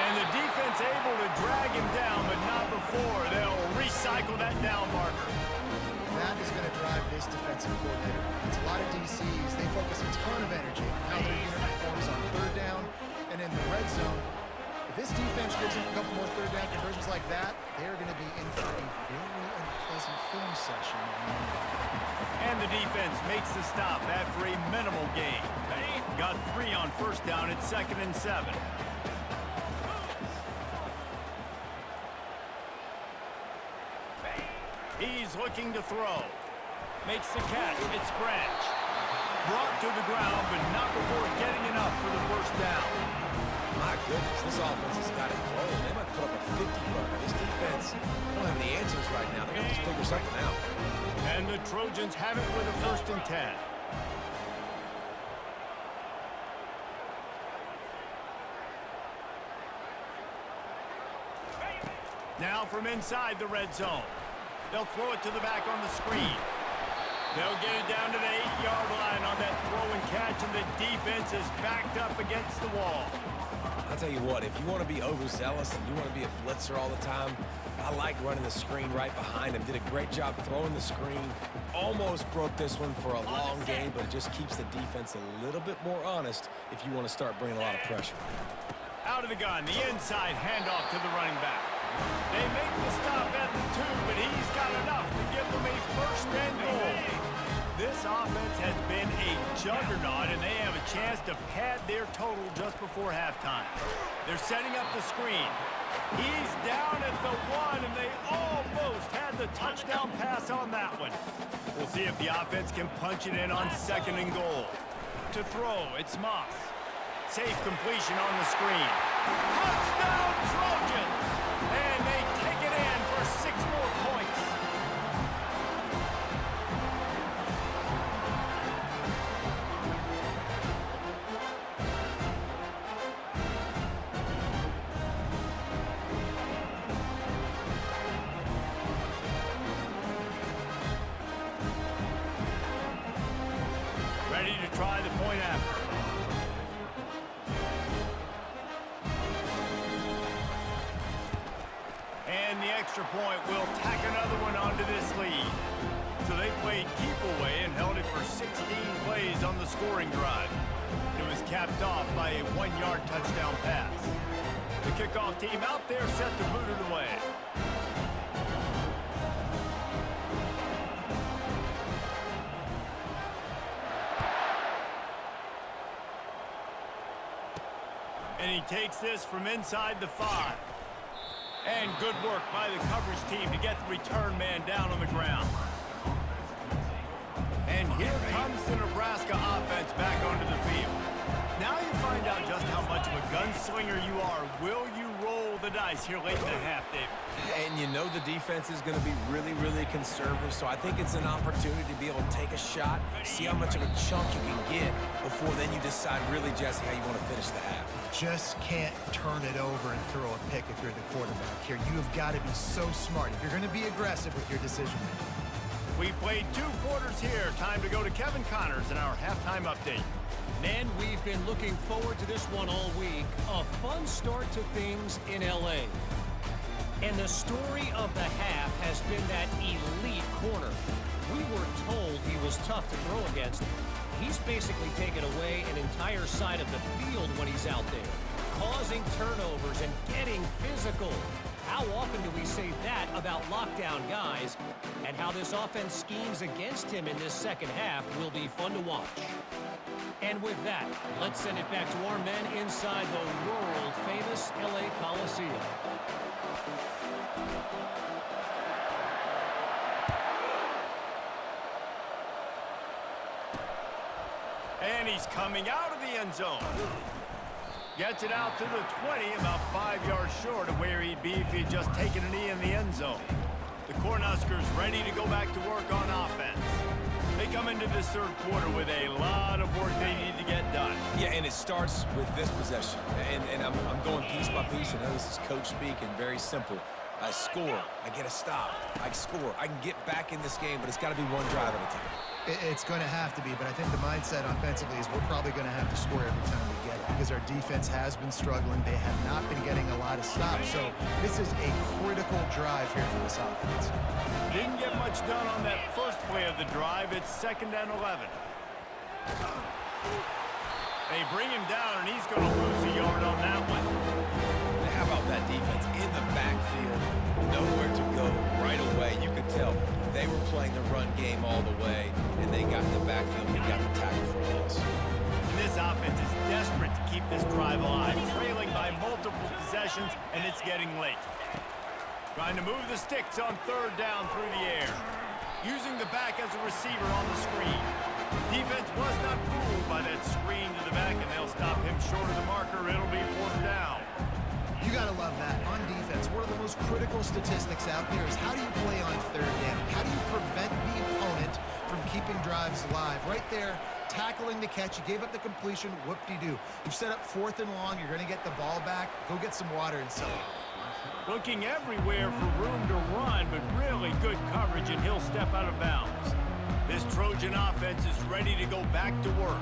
And the defense able to drag him down, but not before. They'll recycle that down marker. That is going to drive this defensive coordinator. It's a lot of DCs. They focus a ton of energy on how their unit performs on 3rd down and in the red zone. If this defense gives them a couple more 3rd down conversions like that, they're going to be in for a very unpleasant film session on Monday. And the defense makes the stop after a minimal gain. Got 3 on first down at 2nd and 7. He's looking to throw. Makes the catch. It's Branch. Brought to the ground, but not before getting enough for the first down. My goodness, this offense has got it rolling. They might put up a 50-burger. This defense don't have any answers right now. They're going to just figure something out. And the Trojans have it with a 1st and 10. Now from inside the red zone. They'll throw it to the back on the screen. They'll get it down to the 8-yard line on that throw and catch, and the defense is backed up against the wall. I'll tell you what, if you want to be overzealous and you want to be a blitzer all the time, I like running the screen right behind him. Did a great job throwing the screen. Almost broke this one for a long game, but it just keeps the defense a little bit more honest if you want to start bringing a lot of pressure. Out of the gun, the inside handoff to the running back. They make the stop at the 2, but he's got enough to give them a 1st and goal. This offense has been a juggernaut, and they have a chance to pad their total just before halftime. They're setting up the screen. He's down at the 1, and they almost had the touchdown pass on that one. We'll see if the offense can punch it in on 2nd and goal. To throw, it's Moss. Safe completion on the screen. Touchdown, Trojans! And they take it in for 6 more points. Ready to try the point after. And the extra point will tack another one onto this lead. So they played keep away and held it for 16 plays on the scoring drive. It was capped off by a 1-yard touchdown pass. The kickoff team out there set to boot it away. And he takes this from inside the 5. And good work by the coverage team to get the return man down on the ground. And here comes the Nebraska offense back onto the field. Now you find out just how much of a gunslinger you are. Will you roll the dice here late in the half, Dave. And you know the defense is going to be really, really conservative, so I think it's an opportunity to be able to take a shot, see how much of a chunk you can get before then you decide really, Jesse, how you want to finish the half. Just can't turn it over and throw a pick if you're the quarterback here. You have got to be so smart if you're going to be aggressive with your decision-making. We played 2 quarters here. Time to go to Kevin Connors in our halftime update. Men, we've been looking forward to this one all week. A fun start to things in L.A. And the story of the half has been that elite corner. We were told he was tough to throw against. He's basically taken away an entire side of the field when he's out there, causing turnovers and getting physical. How often do we say that about lockdown guys? And how this offense schemes against him in this second half will be fun to watch. And with that, let's send it back to our men inside the world-famous L.A. Coliseum. And he's coming out of the end zone. Gets it out to the 20, about 5 yards short of where he'd be if he'd just taken a knee in the end zone. The Cornhuskers ready to go back to work on offense. They come into this third quarter with a lot of work they need to get done. Yeah, and it starts with this possession. And I'm going piece by piece. I know this is coach speak and very simple. I score, I get a stop, I score. I can get back in this game, but it's got to be one drive at a time. It's going to have to be, but I think the mindset offensively is we're probably going to have to score every time we get it because our defense has been struggling. They have not been getting a lot of stops, so this is a critical drive here for this offense. Didn't get much done on that first play of the drive. It's 2nd and 11. They bring him down, and he's going to lose a yard on that one. How about that defense in the backfield? Nowhere to go right away. You could tell they were playing the run game all the way, and they got in the backfield and got the tackle for a loss. And this offense is desperate to keep this drive alive, trailing by multiple possessions, and it's getting late. Trying to move the sticks on 3rd down through the air. Using the back as a receiver on the screen. Defense was not fooled by that screen to the back, and they'll stop him short of the marker. It'll be 4th down. You got to love that. On defense, one of the most critical statistics out there is how do you play on 3rd down? How do you prevent the opponent from keeping drives alive? Right there, tackling the catch. You gave up the completion. Whoop-de-doo. You've set up 4th and long. You're going to get the ball back. Go get some water and sell it. Looking everywhere for room to run, but really good coverage, and he'll step out of bounds. This Trojan offense is ready to go back to work.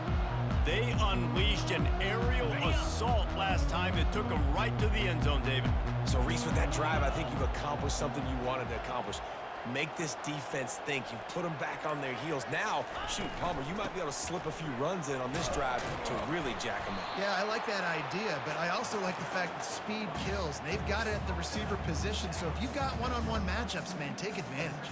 They unleashed an aerial assault last time that took them right to the end zone, David. So, Reese, with that drive, I think you've accomplished something you wanted to accomplish. Make this defense think. You've put them back on their heels. Now, shoot, Palmer, you might be able to slip a few runs in on this drive to really jack them up. Yeah, I like that idea, but I also like the fact that speed kills. They've got it at the receiver position, so if you've got one-on-one matchups, man, take advantage.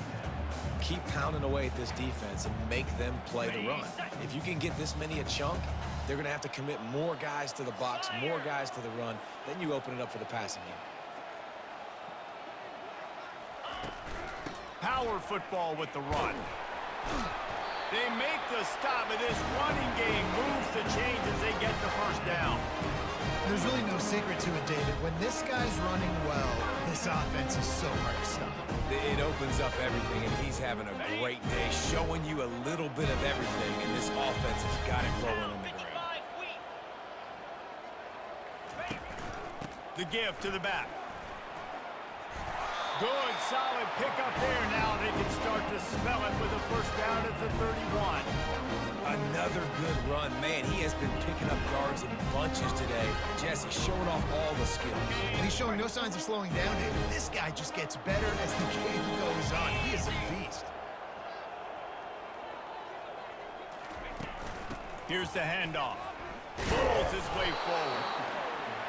Keep pounding away at this defense and make them play the run. If you can get this many a chunk, they're going to have to commit more guys to the box, more guys to the run. Then you open it up for the passing game. Power football with the run. They make the stop, and this running game moves the chains as they get the 1st down. There's really no secret to it, David. When this guy's running well, this offense is so hard to stop. It opens up everything, and he's having a great day, showing you a little bit of everything, and this offense has got it rolling on the ground. The give to the back. Good, solid pickup there. Now they can start to smell it with a 1st down at the 31. Another good run. Man, he has been picking up yards in bunches today. Jesse showing off all the skills. And he's showing no signs of slowing down, David. This guy just gets better as the game goes on. He is a beast. Here's the handoff. Pulls his way forward.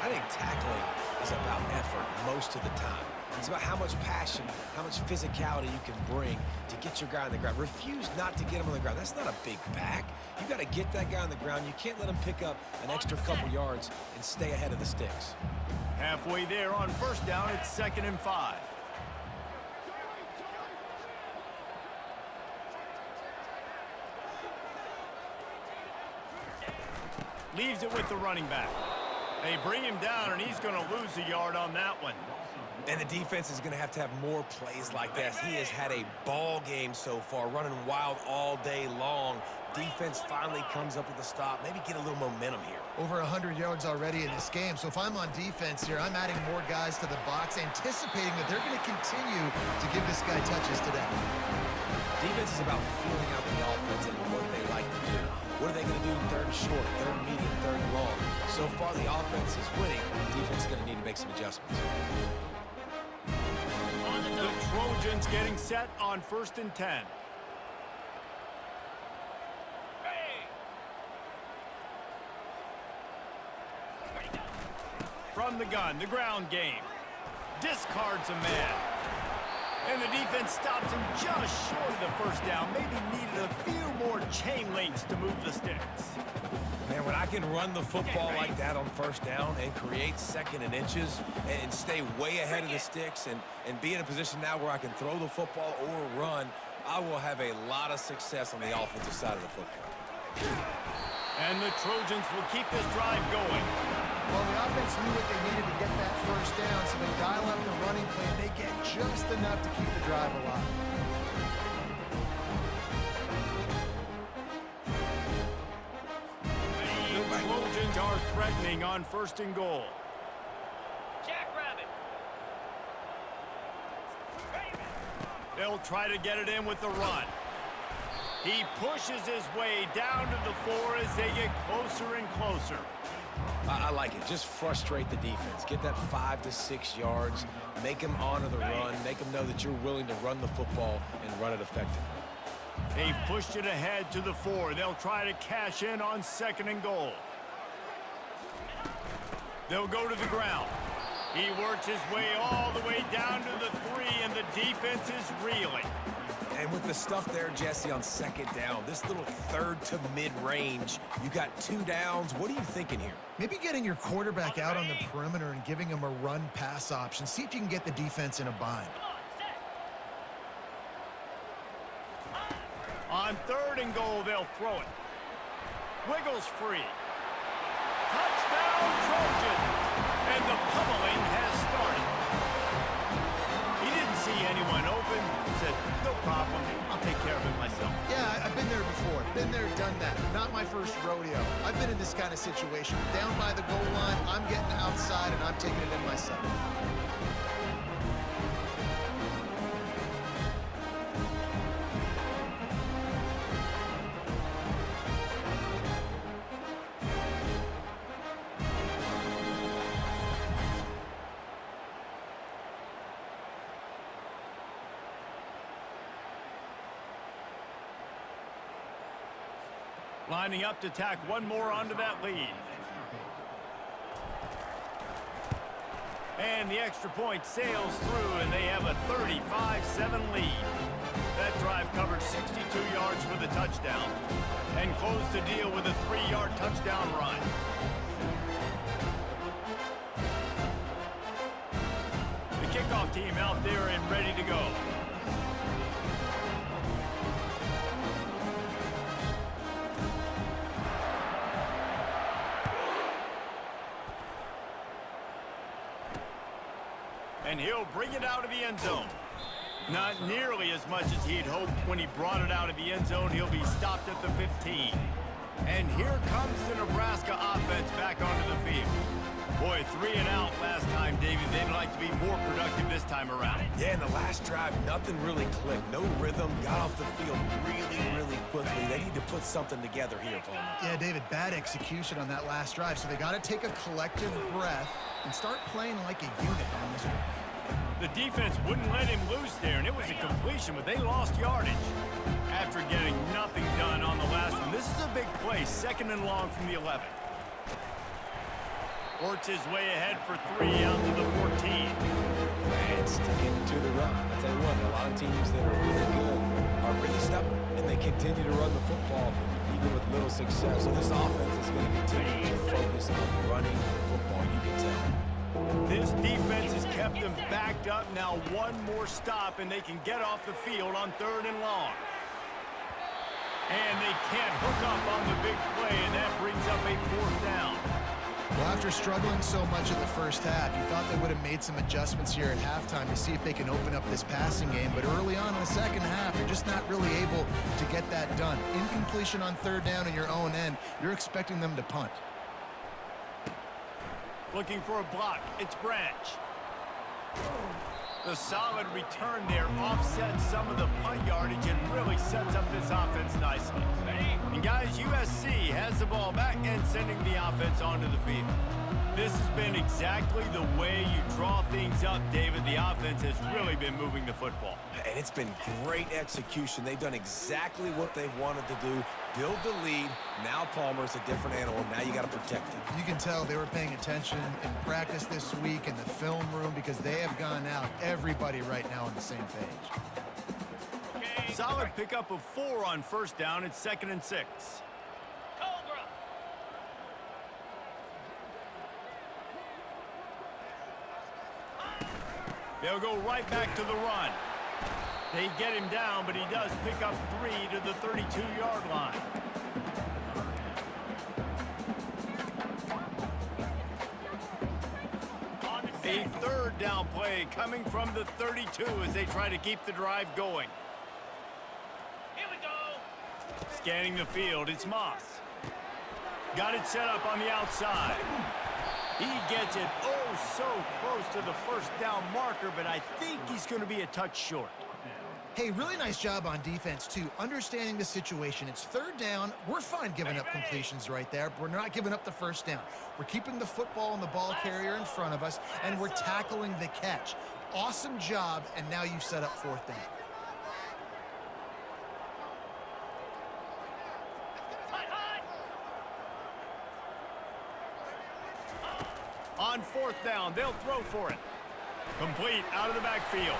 I think tackling is about effort most of the time. It's about how much passion, how much physicality you can bring to get your guy on the ground. Refuse not to get him on the ground. That's not a big back. You got to get that guy on the ground. You can't let him pick up an extra couple yards and stay ahead of the sticks. Halfway there on 1st down, it's 2nd and 5. Leaves it with the running back. They bring him down, and he's going to lose a yard on that one. And the defense is going to have more plays like that. He has had a ball game so far, running wild all day long. Defense finally comes up with a stop, maybe get a little momentum here. Over 100 yards already in this game, so if I'm on defense here, I'm adding more guys to the box, anticipating that they're going to continue to give this guy touches today. Defense is about feeling out the offense and what they like to do. What are they going to do third and short, third and medium, third and long? So far, the offense is winning. Defense is going to need to make some adjustments. The Trojans getting set on 1st and 10. From the gun, the ground game. Discards a man. And the defense stops him just short of the first down. Maybe needed a few more chain links to move the sticks. Man, when I can run the football like that on 1st down and create 2nd and inches and stay way ahead of the sticks and be in a position now where I can throw the football or run, I will have a lot of success on the offensive side of the football. And the Trojans will keep this drive going. Well, the offense knew what they needed to get that first down, so they dial up the running play, and they get just enough to keep the drive alive. The Trojans are threatening on 1st and goal. Jackrabbit. They'll try to get it in with the run. He pushes his way down to the floor as they get closer and closer. I like it. Just frustrate the defense. Get that 5 to 6 yards. Make them honor the run. Make them know that you're willing to run the football and run it effectively. They've pushed it ahead to the 4. They'll try to cash in on 2nd and goal. They'll go to the ground. He works his way all the way down to the 3, and the defense is reeling. And with the stuff there, Jesse, on 2nd down, this little 3rd to mid-range, you got 2 downs. What are you thinking here? Maybe getting your quarterback out on the perimeter and giving him a run-pass option. See if you can get the defense in a bind. On 3rd and goal, they'll throw it. Wiggles free. Touchdown, Trojans! And the pummeling has started. He didn't see anyone open. Said, no problem. I'll take care of it myself. Yeah, I've been there before. Been there, done that. Not my first rodeo. I've been in this kind of situation. Down by the goal line, I'm getting outside, and I'm taking it in myself. Lining up to tack one more onto that lead. And the extra point sails through, and they have a 35-7 lead. That drive covered 62 yards for the touchdown and closed the deal with a 3-yard touchdown run. The kickoff team out there and ready to go. And he'll bring it out of the end zone. Not nearly as much as he'd hoped when he brought it out of the end zone. He'll be stopped at the 15. And here comes the Nebraska offense back onto the field. Boy, 3 and out last time, David. They'd like to be more productive this time around. Yeah, in the last drive, nothing really clicked. No rhythm. Got off the field really quickly. They need to put something together here, Palmer. Yeah, David, bad execution on that last drive. So they got to take a collective breath and start playing like a unit on this one. The defense wouldn't let him loose there, and it was a completion, but they lost yardage. After getting nothing done on the last one, this is a big play, 2nd and long from the 11. Works his way ahead for 3 out to the 14. And sticking to the run. I tell you what, a lot of teams that are really good are really stubborn, and they continue to run the football even with little success. So this offense is going to continue to focus on running the football, you can tell. This defense has kept them backed up. Now one more stop, and they can get off the field on 3rd and long. And they can't hook up on the big play, and that brings up a 4th down. Well, after struggling so much in the first half, you thought they would have made some adjustments here at halftime to see if they can open up this passing game. But early on in the second half, you're just not really able to get that done. Incompletion on third down in your own end, you're expecting them to punt. Looking for a block. It's Branch. The solid return there offsets some of the punt yardage and really sets up this offense nicely. And guys, USC has the ball back and sending the offense onto the field. This has been exactly the way you draw things up, David. The offense has really been moving the football. And it's been great execution. They've done exactly what they've wanted to do. Build the lead. Now Palmer's a different animal. Now you got to protect him. You can tell they were paying attention in practice this week in the film room because they have gone out, everybody right now on the same page. Okay. Solid pickup of 4 on first down. It's 2nd and 6. Cobra. They'll go right back to the run. They get him down, but he does pick up 3 to the 32-yard line. A third down play coming from the 32 as they try to keep the drive going. Here we go. Scanning the field, it's Moss. Got it set up on the outside. He gets it so close to the first down marker, but I think he's going to be a touch short. Hey, really nice job on defense, too, understanding the situation. It's third down. We're fine giving up completions right there, but we're not giving up the first down. We're keeping the football and the ball carrier in front of us, and we're tackling the catch. Awesome job, and now you've set up fourth down. On fourth down, they'll throw for it. Complete out of the backfield.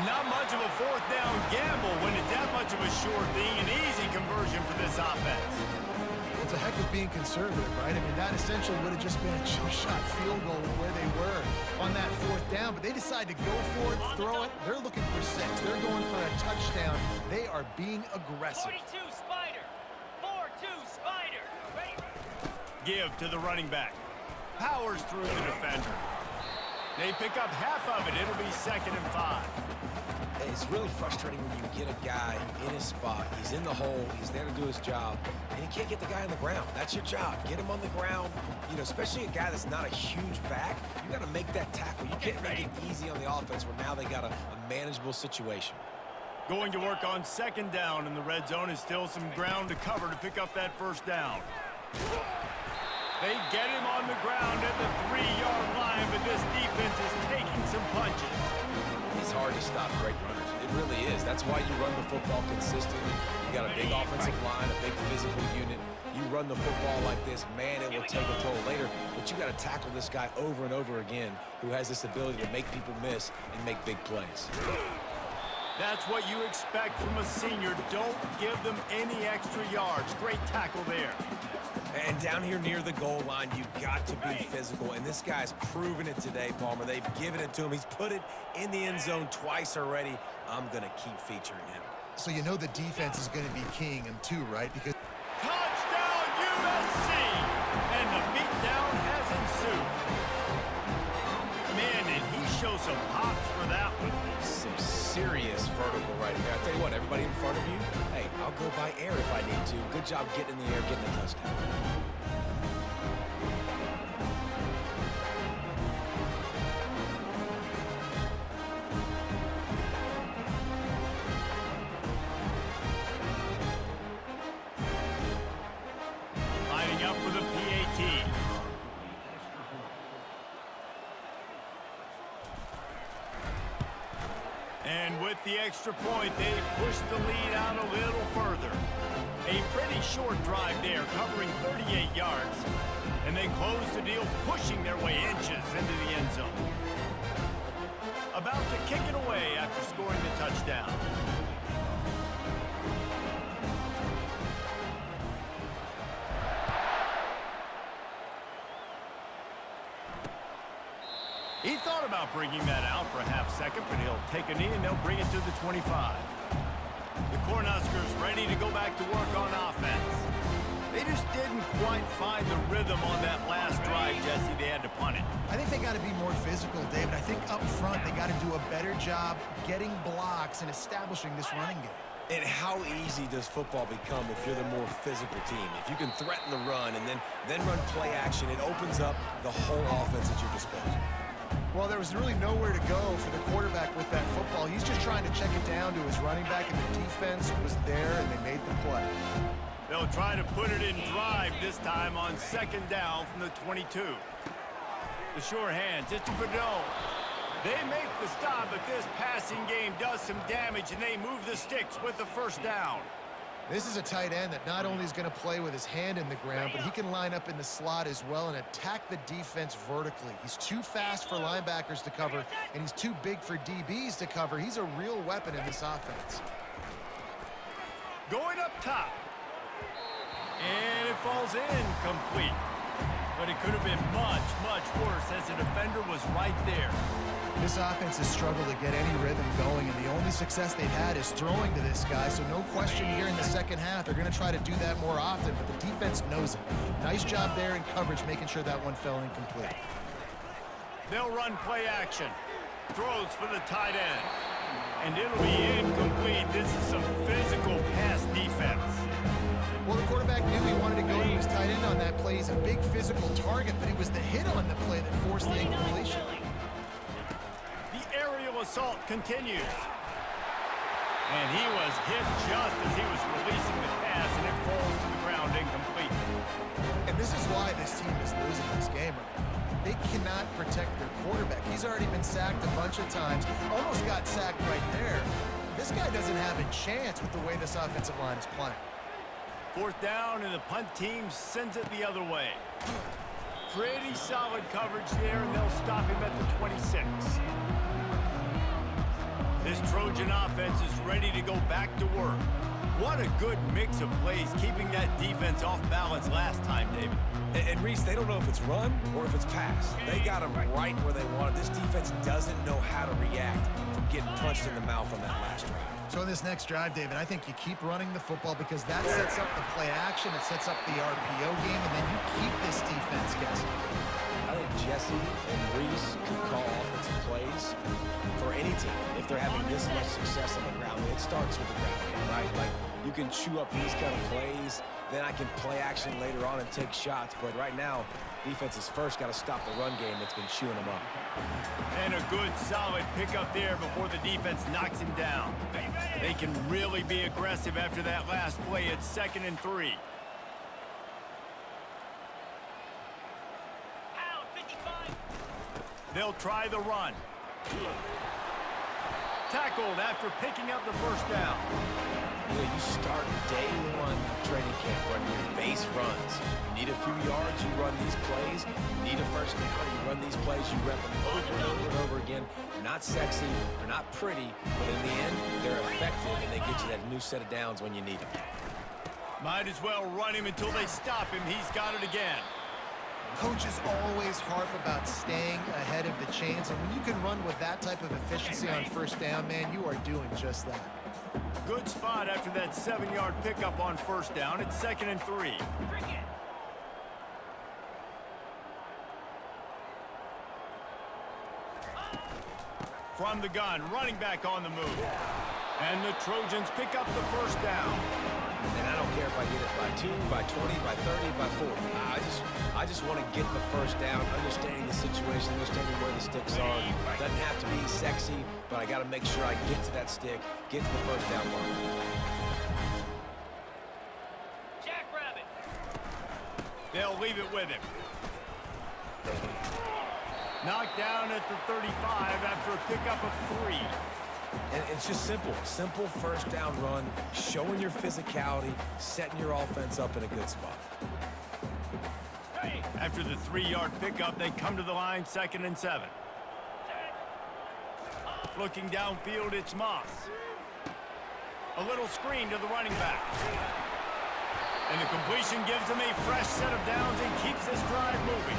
Not much of a fourth down gamble when it's that much of a sure thing. An easy conversion for this offense. It's a heck of being conservative, right? I mean, that essentially would have just been a shot field goal where they were on that fourth down, but they decide to go for it, throw it. They're looking for 6. They're going for a touchdown. They are being aggressive. 42 Spider. 4-2 Spider. Ready? Give to the running back. Powers through the defender. They pick up half of it. It'll be 2nd and 5. It's really frustrating when you get a guy in his spot. He's in the hole. He's there to do his job. And you can't get the guy on the ground. That's your job. Get him on the ground. You know, especially a guy that's not a huge back. You got to make that tackle. You can't make it easy on the offense where now they got a manageable situation. Going to work on 2nd down, and the red zone is still some ground to cover to pick up that first down. They get him on the ground at the 3-yard line, but this defense is taking some punches. It's hard to stop great runners. It really is. That's why you run the football consistently. You got a big offensive line, a big physical unit. You run the football like this, man, it will take a toll later. But you got to tackle this guy over and over again who has this ability to make people miss and make big plays. That's what you expect from a senior. Don't give them any extra yards. Great tackle there. And down here near the goal line, you've got to be physical. And this guy's proven it today, Palmer. They've given it to him. He's put it in the end zone twice already. I'm going to keep featuring him. So you know the defense is going to be king him too, right? Because Touchdown, USC! And the beatdown has ensued. Man, did he show some hops for that one. Some serious vertical right there. I tell you what, everybody in front of you, hey, I'll go by air if I need to. Good job getting in the air, getting the touchdown. Lining up for the PAT. And with the extra point, they push the lead out a little further. A pretty short drive there, covering 38 yards. And they close the deal, pushing their way inches into the end zone. About to kick it away after scoring the touchdown. He thought about bringing that out for a half second, but he'll take a knee and they'll bring it to the 25. The Cornhuskers ready to go back to work on offense. They just didn't quite find the rhythm on that last drive, Jesse. They had to punt it. I think they got to be more physical, David. I think up front they got to do a better job getting blocks and establishing this running game. And how easy does football become if you're the more physical team? If you can threaten the run and then run play action, it opens up the whole offense at your disposal. Well, there was really nowhere to go for the quarterback with that football. He's just trying to check it down to his running back, and the defense was there, and they made the play. They'll try to put it in drive this time on second down from the 22. The sure hands, it's Fidel. They make the stop, but this passing game does some damage, and they move the sticks with the first down. This is a tight end that not only is going to play with his hand in the ground, but he can line up in the slot as well and attack the defense vertically. He's too fast for linebackers to cover, and he's too big for DBs to cover. He's a real weapon in this offense. Going up top. And it falls incomplete. But it could have been much, much worse as the defender was right there. This offense has struggled to get any rhythm going, and the only success they've had is throwing to this guy, so no question here in the second half. They're going to try to do that more often, but the defense knows it. Nice job there in coverage, making sure that one fell incomplete. They'll run play action. Throws for the tight end. And it'll be incomplete. This is some physical pass defense. Well, the quarterback knew he wanted to go to his tight end on that play. He's a big physical target, but it was the hit on the play that forced the incompletion. The aerial assault continues. And he was hit just as he was releasing the pass, and it falls to the ground incomplete. And this is why this team is losing this game right now. They cannot protect their quarterback. He's already been sacked a bunch of times. Almost got sacked right there. This guy doesn't have a chance with the way this offensive line is playing. Fourth down, and the punt team sends it the other way. Pretty solid coverage there, and they'll stop him at the 26. This Trojan offense is ready to go back to work. What a good mix of plays, keeping that defense off balance last time, David. And Reese, they don't know if it's run or if it's pass. They got them right where they want it. This defense doesn't know how to react from getting punched in the mouth on that last drive. So in this next drive, David, I think you keep running the football because that sets up the play action, it sets up the RPO game, and then you keep this defense guessing. I think Jesse and Reese can call offensive plays for any team. If they're having this much success on the ground, it starts with the ground game, right? Like, you can chew up these kind of plays, then I can play action later on and take shots. But right now, defense has first got to stop the run game that's been chewing them up. And a good, solid pickup there before the defense knocks him down. They can really be aggressive after that last play. It's 2nd and 3. They'll try the run. Tackled after picking up the first down. You start day one training camp running your base runs. You need a few yards, you run these plays. You need a first down, you run these plays. You rep them over and over and over again. They're not sexy, they're not pretty, but in the end, they're effective, and they get you that new set of downs when you need them. Might as well run him until they stop him. He's got it again. Coaches always harp about staying ahead of the chains, and when you can run with that type of efficiency on first down, man, you are doing just that. Good spot after that 7-yard pickup on first down. It's 2nd and 3. From the gun, running back on the move. And the Trojans pick up the first down. And I don't care if I get it by 2, by 20, by 30, by 40. I just want to get the first down, understanding the situation, understanding where the sticks are. Doesn't have to be sexy, but I got to make sure I get to that stick, get to the first down mark. Jackrabbit. They'll leave it with him. Knocked down at the 35 after a pickup of 3. And it's just simple. Simple first down run, showing your physicality, setting your offense up in a good spot. After the 3-yard pickup, they come to the line, 2nd and 7. Looking downfield, it's Moss. A little screen to the running back. And the completion gives them a fresh set of downs and keeps this drive moving.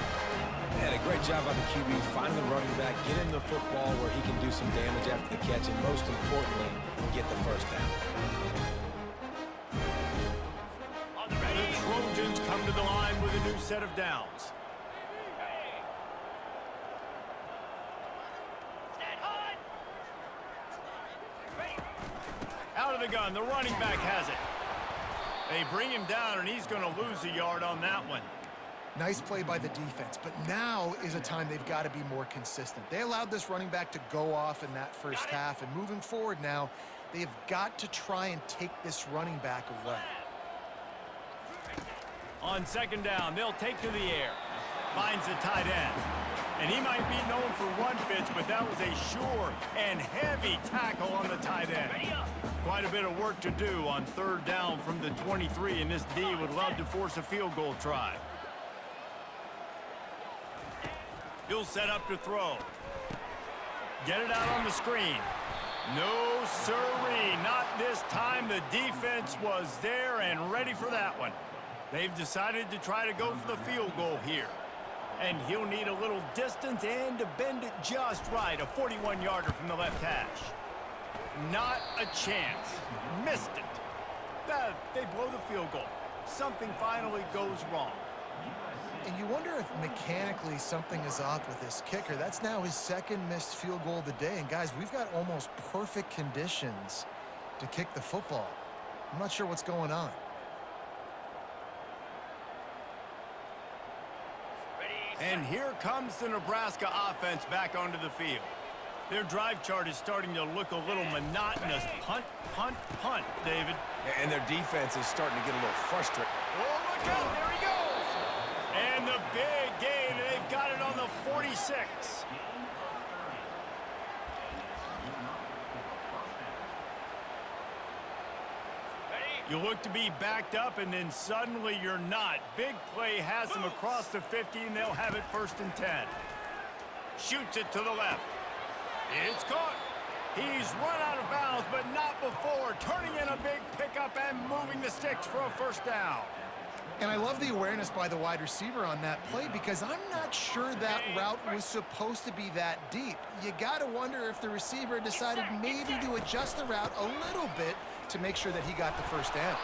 And a great job by the QB, finding the running back, get him the football where he can do some damage after the catch, and most importantly, get the first down. The Trojans to the line with a new set of downs. Stand hard. Ready. Out of the gun, the running back has it. They bring him down, and he's going to lose a yard on that one. Nice play by the defense, but now is a time they've got to be more consistent. They allowed this running back to go off in that first half, and moving forward now, they've got to try and take this running back away. On second down, they'll take to the air. Finds the tight end. And he might be known for run fits, but that was a sure and heavy tackle on the tight end. Quite a bit of work to do on third down from the 23, and this D would love to force a field goal try. He'll set up to throw. Get it out on the screen. No sirree, not this time. The defense was there and ready for that one. They've decided to try to go for the field goal here. And he'll need a little distance and to bend it just right. A 41-yarder from the left hash. Not a chance. Missed it. They blow the field goal. Something finally goes wrong. And you wonder if mechanically something is off with this kicker. That's now his second missed field goal of the day. And guys, we've got almost perfect conditions to kick the football. I'm not sure what's going on. And here comes the Nebraska offense back onto the field. Their drive chart is starting to look a little monotonous. Punt, punt, punt, David. And their defense is starting to get a little frustrated. Oh, look out, there he goes. And the big gain, they've got it on the 46. You look to be backed up, and then suddenly you're not. Big play has them across the 50, and they'll have it 1st and 10. Shoots it to the left. It's caught. He's run out of bounds, but not before. Turning in a big pickup and moving the sticks for a 1st down. And I love the awareness by the wide receiver on that play because I'm not sure that route was supposed to be that deep. You got to wonder if the receiver decided maybe to adjust the route a little bit to make sure that he got the 1st down.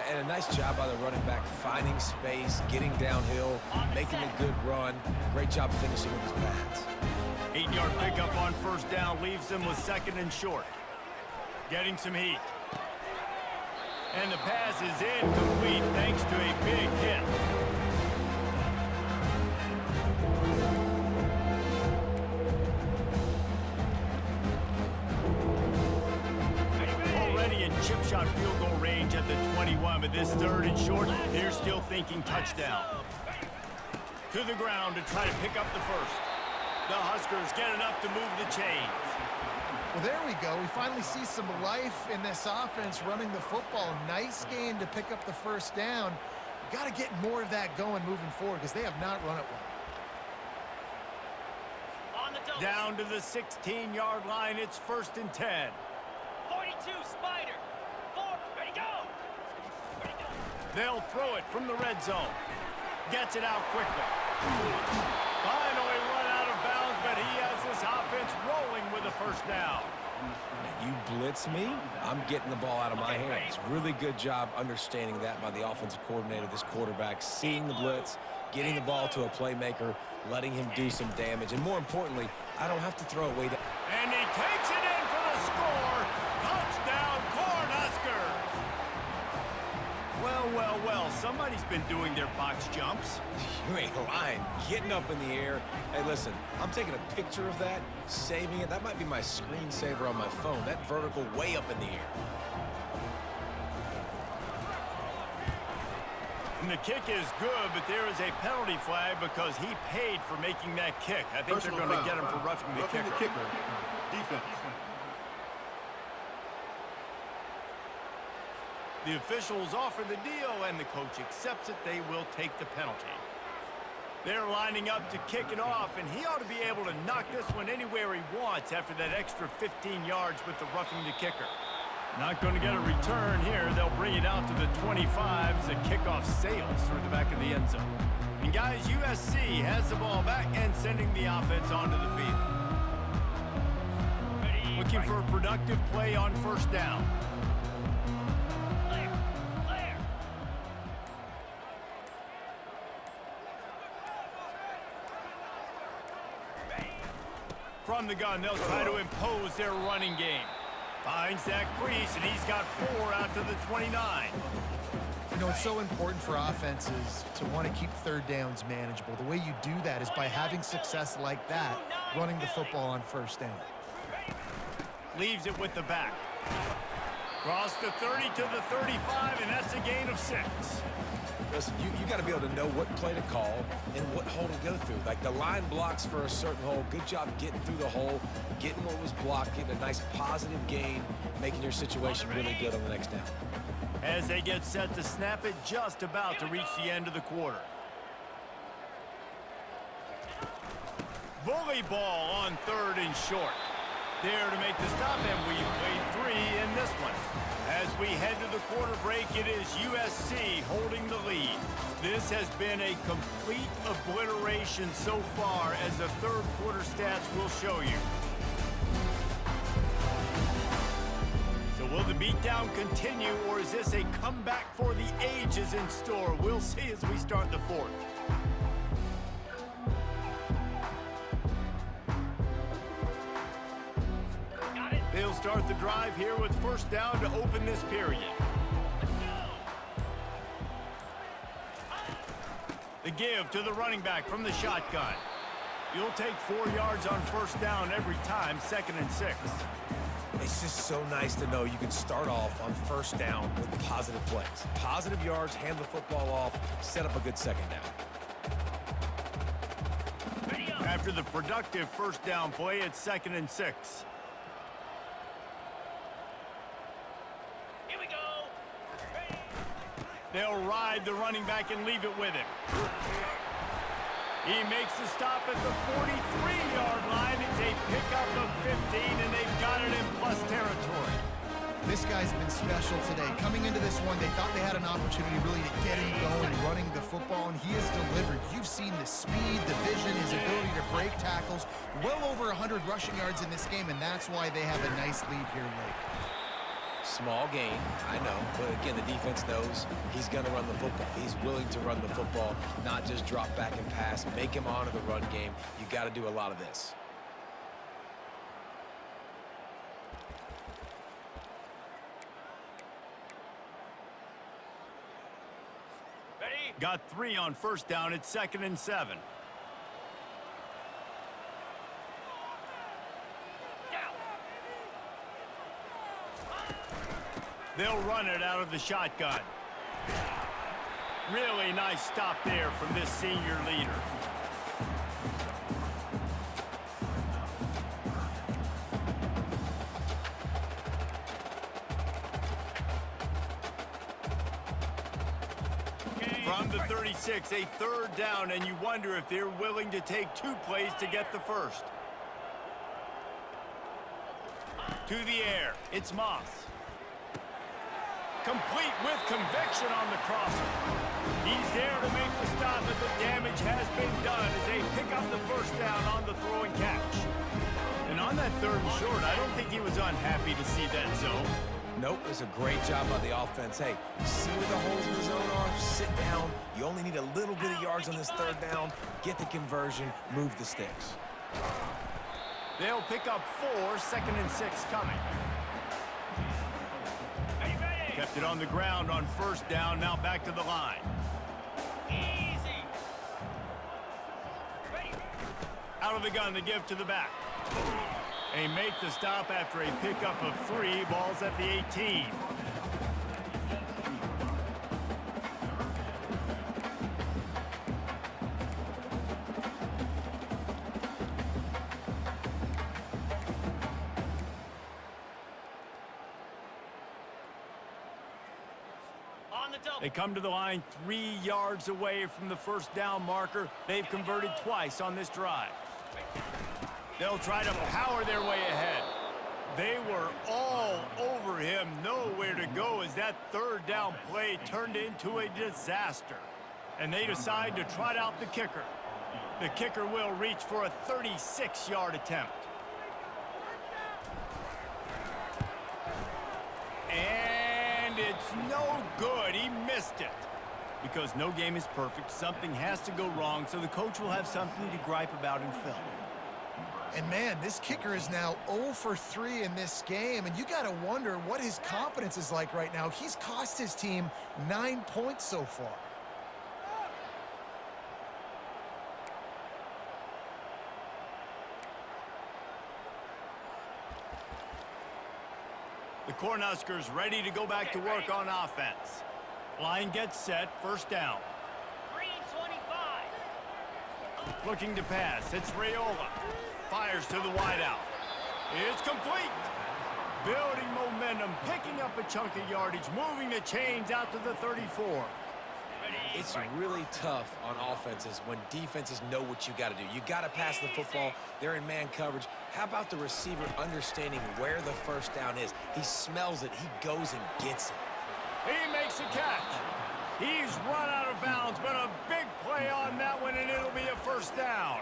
And a nice job by the running back, finding space, getting downhill, making a good run. Great job finishing with his pads. 8-yard pickup on 1st down leaves them with 2nd and short. Getting some heat. And the pass is incomplete thanks to a big hit. Already in chip shot field goal range at the 21, but this 3rd and short, they're still thinking touchdown. To the ground to try to pick up the 1st. The Huskers get enough to move the chains. Well, there we go. We finally see some life in this offense running the football. Nice game to pick up the 1st down. Got to get more of that going moving forward because they have not run it well. Down to the 16-yard line. It's 1st and 10. 42, Spider. 4, ready, go. Ready, go. They'll throw it from the red zone. Gets it out quickly. Finally run out of bounds, but he has this offense rolling with a 1st down. You blitz me, I'm getting the ball out of my hands. Really good job understanding that by the offensive coordinator, this quarterback, seeing the blitz, getting the ball to a playmaker, letting him do some damage, and more importantly, I don't have to throw it way down. And he takes it in for the score. Touchdown, Cornhuskers. Well, well, well, somebody's been doing their box jumps. You ain't lying. Getting up in the air. Hey, listen, I'm taking a picture of that, saving it. That might be my screensaver on my phone. That vertical way up in the air. And the kick is good, but there is a penalty flag because he paid for making that kick. I think they're going to get him for roughing the kicker. Defense. The officials offer the deal, and the coach accepts it. They will take the penalty. They're lining up to kick it off, and he ought to be able to knock this one anywhere he wants after that extra 15 yards with the roughing the kicker. Not going to get a return here. They'll bring it out to the 25 as the kickoff sails through the back of the end zone. And guys, USC has the ball back and sending the offense onto the field. Looking for a productive play on 1st down. From the gun, they'll try to impose their running game. Finds that crease, and he's got 4 out to the 29. You know, it's so important for offenses to want to keep third downs manageable. The way you do that is by having success like that, running the football on first down. Leaves it with the back. Cross the 30 to the 35, and that's a gain of 6. Listen, you got to be able to know what play to call and what hole to go through. Like the line blocks for a certain hole. Good job getting through the hole, getting what was blocked, getting a nice positive gain, making your situation really good on the next down. As they get set to snap it, just about to reach the end of the quarter. Bully ball on 3rd and short. There to make the stop, and we played 3 in this one. As we head to the quarter break, it is USC holding the lead. This has been a complete obliteration so far, as the third quarter stats will show you. So will the beatdown continue, or is this a comeback for the ages in store? We'll see as we start the fourth. They'll start the drive here with first down to open this period. The give to the running back from the shotgun. You'll take 4 yards on first down every time, 2nd and 6. It's just so nice to know you can start off on first down with positive plays. Positive yards, hand the football off, set up a good second down. After the productive first down play, it's 2nd and 6. They'll ride the running back and leave it with him. He makes the stop at the 43-yard line. It's a pickup of 15, and they've got it in plus territory. This guy's been special today. Coming into this one, they thought they had an opportunity really to get him going, running the football, and he has delivered. You've seen the speed, the vision, his ability to break tackles. Well over 100 rushing yards in this game, and that's why they have a nice lead here late. Small gain, I know, but again, the defense knows he's going to run the football. He's willing to run the football, not just drop back and pass, make him honor the run game. You got to do a lot of this. Ready? Got 3 on first down. It's 2nd and 7. They'll run it out of the shotgun. Really nice stop there from this senior leader. From the 36, a 3rd down, and you wonder if they're willing to take 2 plays to get the first. To the air, it's Moss. Complete with conviction on the crosser. He's there to make the stop, but the damage has been done as they pick up the first down on the throw and catch. And on that 3rd and short, I don't think he was unhappy to see that zone. Nope, it was a great job by the offense. Hey, see where the holes in the zone are? Sit down. You only need a little bit of yards on this 3rd down. Get the conversion, move the sticks. They'll pick up 4, 2nd and 6 coming. Kept it on the ground on first down, now back to the line. Easy. Out of the gun, the give to the back. They make the stop after a pickup of 3, balls at the 18. They come to the line 3 yards away from the first down marker. They've converted twice on this drive. They'll try to power their way ahead. They were all over him, nowhere to go as that 3rd down play turned into a disaster. And they decide to trot out the kicker. The kicker will reach for a 36-yard attempt. And it's no good. He missed it. Because no game is perfect, something has to go wrong, so the coach will have something to gripe about in film. And man, this kicker is now 0 for 3 in this game, and you got to wonder what his confidence is like right now. He's cost his team 9 points so far. The Cornhuskers ready to go back to work on offense. Line gets set, first down. Green 25. Looking to pass, it's Raiola. Fires to the wideout. It's complete. Building momentum, picking up a chunk of yardage, moving the chains out to the 34. It's really tough on offenses when defenses know what you got to do. You got to pass the football. They're in man coverage. How about the receiver understanding where the first down is? He smells it. He goes and gets it. He makes a catch. He's run out of bounds, but a big play on that one, and it'll be a first down.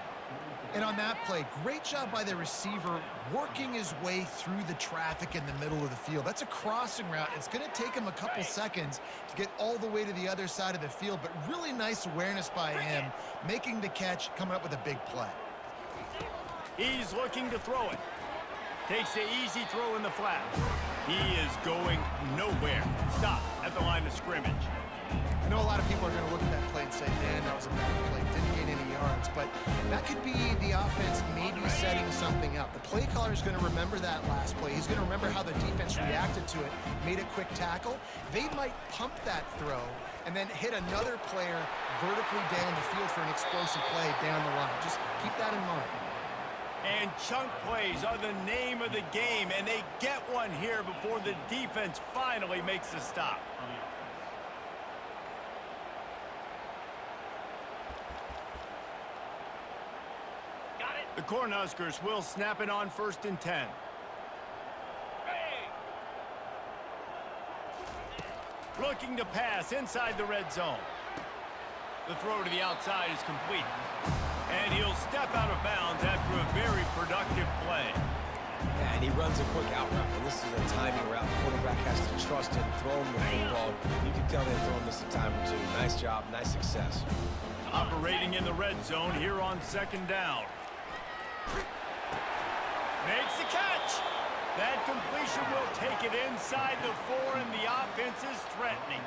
And on that play, great job by the receiver working his way through the traffic in the middle of the field. That's a crossing route. It's going to take him a couple seconds to get all the way to the other side of the field, but really nice awareness by him, making the catch, coming up with a big play. He's looking to throw it. Takes the easy throw in the flat. He is going nowhere. Stop at the line of scrimmage. I know a lot of people are going to look at that play and say, man, that was a bad play. Didn't gain any yards. But that could be the offense maybe setting something up. The play caller is going to remember that last play. He's going to remember how the defense reacted to it, made a quick tackle. They might pump that throw and then hit another player vertically down the field for an explosive play down the line. Just keep that in mind. And chunk plays are the name of the game, and they get one here before the defense finally makes the stop. The Cornhuskers will snap it on 1st and 10. Looking to pass inside the red zone. The throw to the outside is complete. And he'll step out of bounds after a very productive play. Yeah, and he runs a quick out route, and this is a timing route. The quarterback has to trust him, throw him the football. You can tell they've thrown this a time or two. Nice job, nice success. Operating in the red zone here on 2nd down. Makes the catch. That completion will take it inside the 4, and the offense is threatening.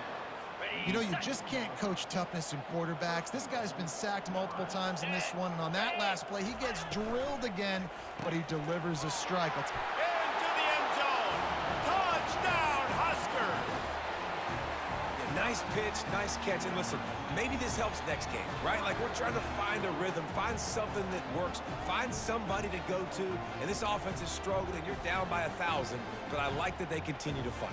You know, you just can't coach toughness in quarterbacks. This guy's been sacked multiple times in this one, and on that last play, he gets drilled again, but he delivers a strike. Into the end zone. Touchdown, Huskers. Yeah, nice pitch, nice catch. And listen, maybe this helps next game, right? Like, we're trying to find a rhythm, find something that works, find somebody to go to. And this offense is struggling, and you're down by 1,000, but I like that they continue to fight.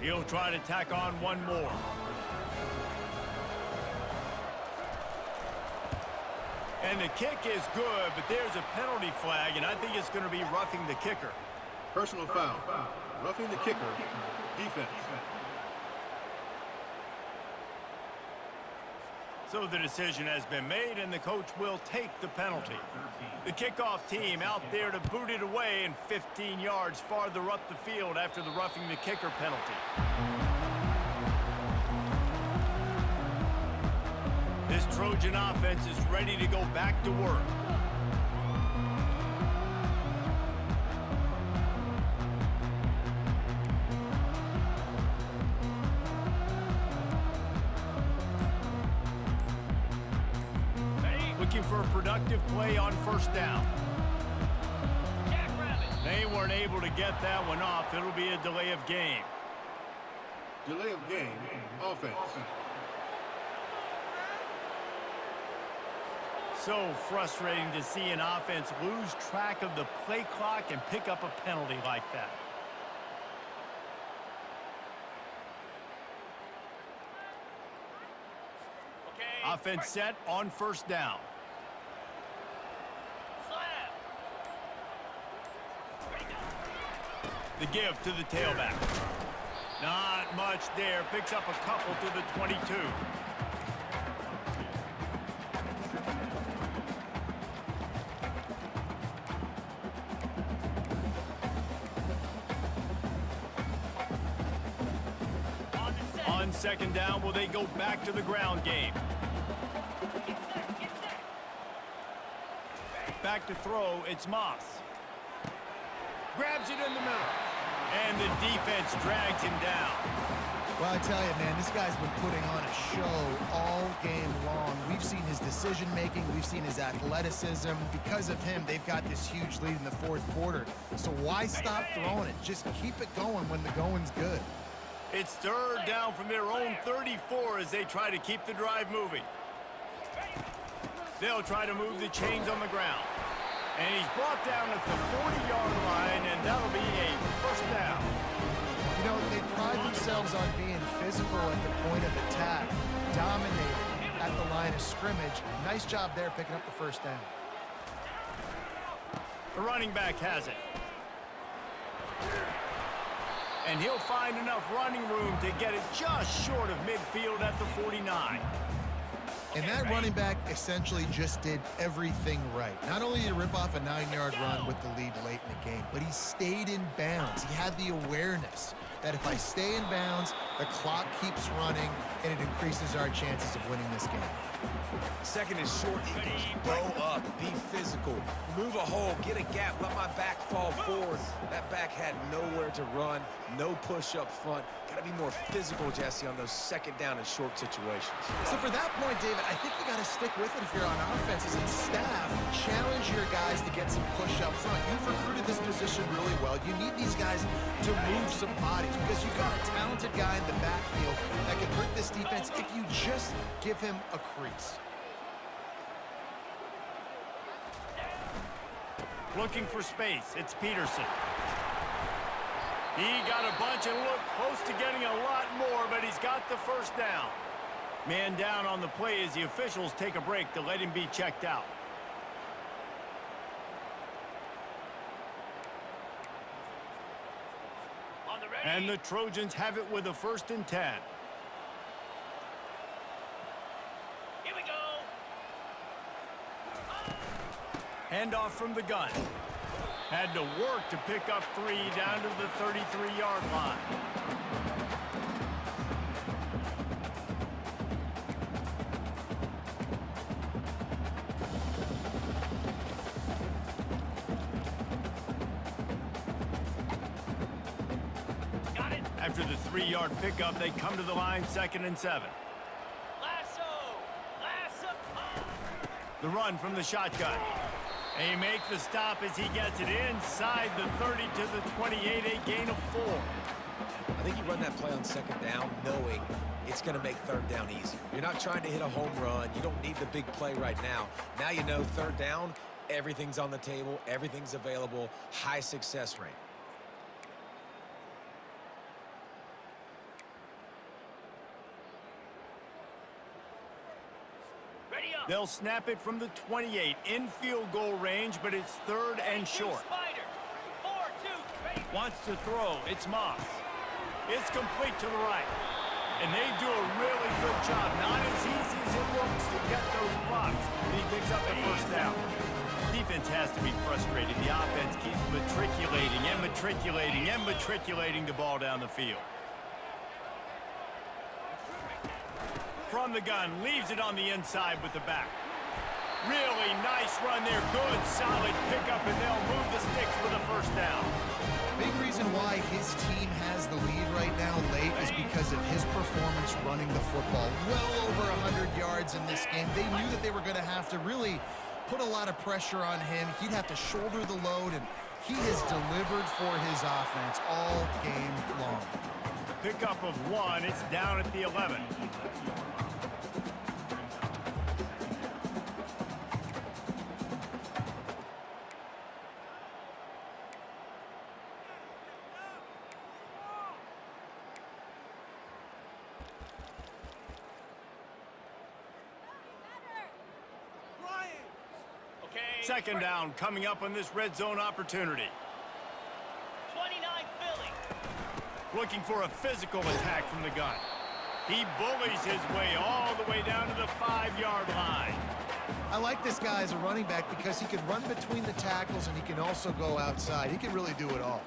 He'll try to tack on one more. And the kick is good, but there's a penalty flag, and I think it's going to be roughing the kicker. Personal foul. Roughing the kicker. Defense. So the decision has been made, and the coach will take the penalty. The kickoff team out there to boot it away and 15 yards farther up the field after the roughing the kicker penalty. This Trojan offense is ready to go back to work. Looking for a productive play on 1st down. They weren't able to get that one off. It'll be a delay of game. Delay of game. Offense. So frustrating to see an offense lose track of the play clock and pick up a penalty like that. Okay. Offense set on 1st down. The give to the tailback. Not much there. Picks up a couple to the 22. On second down, will they go back to the ground game? Back to throw, it's Moss. Grabs it in the middle. And the defense drags him down. Well, I tell you, man, this guy's been putting on a show all game long. We've seen his decision-making. We've seen his athleticism. Because of him, they've got this huge lead in the fourth quarter. So why stop throwing it? Just keep it going when the going's good. It's third down from their own 34 as they try to keep the drive moving. They'll try to move the chains on the ground. And he's brought down at the 40-yard line, and that'll be a first down. You know, they pride themselves on being physical at the point of attack, dominating at the line of scrimmage. Nice job there picking up the first down. The running back has it. And he'll find enough running room to get it just short of midfield at the 49. And that running back essentially just did everything right. Not only did he rip off a 9-yard run with the lead late in the game, but he stayed in bounds. He had the awareness that if I stay in bounds, the clock keeps running, and it increases our chances of winning this game. Second is short, Eagles. Go up, be physical, move a hole, get a gap, let my back fall forward. That back had nowhere to run, no push up front. Got to be more physical, Jesse, on those second down and short situations. So for that point, David, I think you got to stick with it if you're on offense as a staff. Challenge your guys to get some push up front. You've recruited this position really well. You need these guys to move some bodies because you've got a talented guy in the backfield that can hurt this defense if you just give him a crease. Looking for space, it's Peterson. He got a bunch and looked close to getting a lot more, but he's got the first down. Man down on the play as the officials take a break to let him be checked out. And the Trojans have it with a 1st and 10. Here we go. Handoff from the gun. Had to work to pick up 3 down to the 33-yard line. Got it. After the 3-yard pickup, they come to the line 2nd and 7. Lasso. Lasso. The run from the shotgun. They make the stop as he gets it inside the 30 to the 28, a gain of 4. I think you run that play on second down knowing it's going to make third down easy. You're not trying to hit a home run. You don't need the big play right now. Now you know third down, everything's on the table, everything's available, high success rate. Ready up. They'll snap it from the 28 in field goal range, but it's 3rd and short. Spider. 4-2. Ready. Wants to throw. It's Moss. It's complete to the right. And they do a really good job. Not as easy as it looks to get those blocks. And he picks up the first down. Defense has to be frustrated. The offense keeps matriculating and matriculating and matriculating the ball down the field. From the gun, leaves it on the inside with the back. Really nice run there. Good, solid pickup, and they'll move the sticks for the first down. Big reason why his team has the lead right now late is because of his performance running the football. Well over 100 yards in this game. They knew that they were going to have to really put a lot of pressure on him. He'd have to shoulder the load, and he has delivered for his offense all game long. Pickup of 1. It's down at the 11. Second down coming up on this red zone opportunity. 29 Philly. Looking for a physical attack from the gun. He bullies his way all the way down to the 5-yard line. I like this guy as a running back because he can run between the tackles and he can also go outside. He can really do it all.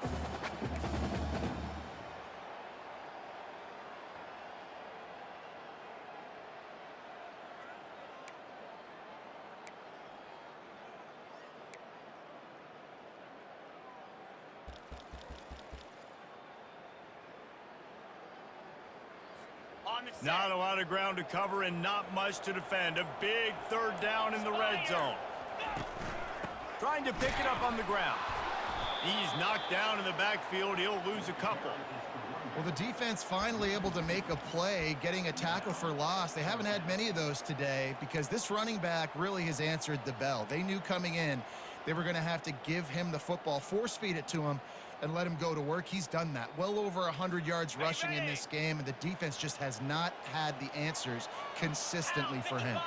I'm set. Not a lot of ground to cover and not much to defend. A big third down in the red zone. Trying to pick it up on the ground. He's knocked down in the backfield. He'll lose a couple. Well, the defense finally able to make a play, getting a tackle for loss. They haven't had many of those today because this running back really has answered the bell. They knew coming in they were going to have to give him the football, force feed it to him, and let him go to work. He's done that. Well over 100 yards rushing in this game, and the defense just has not had the answers consistently for him.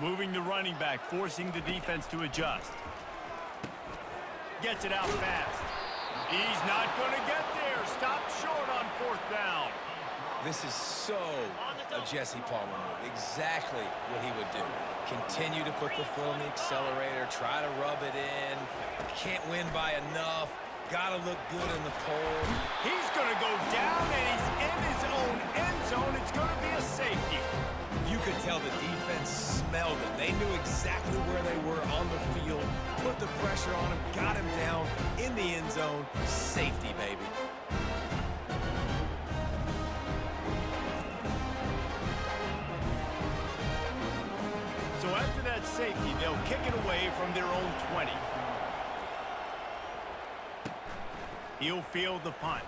Moving the running back, forcing the defense to adjust. Gets it out fast. He's not going to get there. Stopped short on fourth down. This is so a Jesse Palmer move. Exactly what he would do. Continue to put the foot on the accelerator, try to rub it in. Can't win by enough. Got to look good in the pole. He's going to go down, and he's in his own end zone. It's going to be a safety. You could tell the defense smelled it. They knew exactly where they were on the field, put the pressure on him, got him down in the end zone. Safety, baby. So after that safety, they'll kick it away from their own 20. He'll field the punt.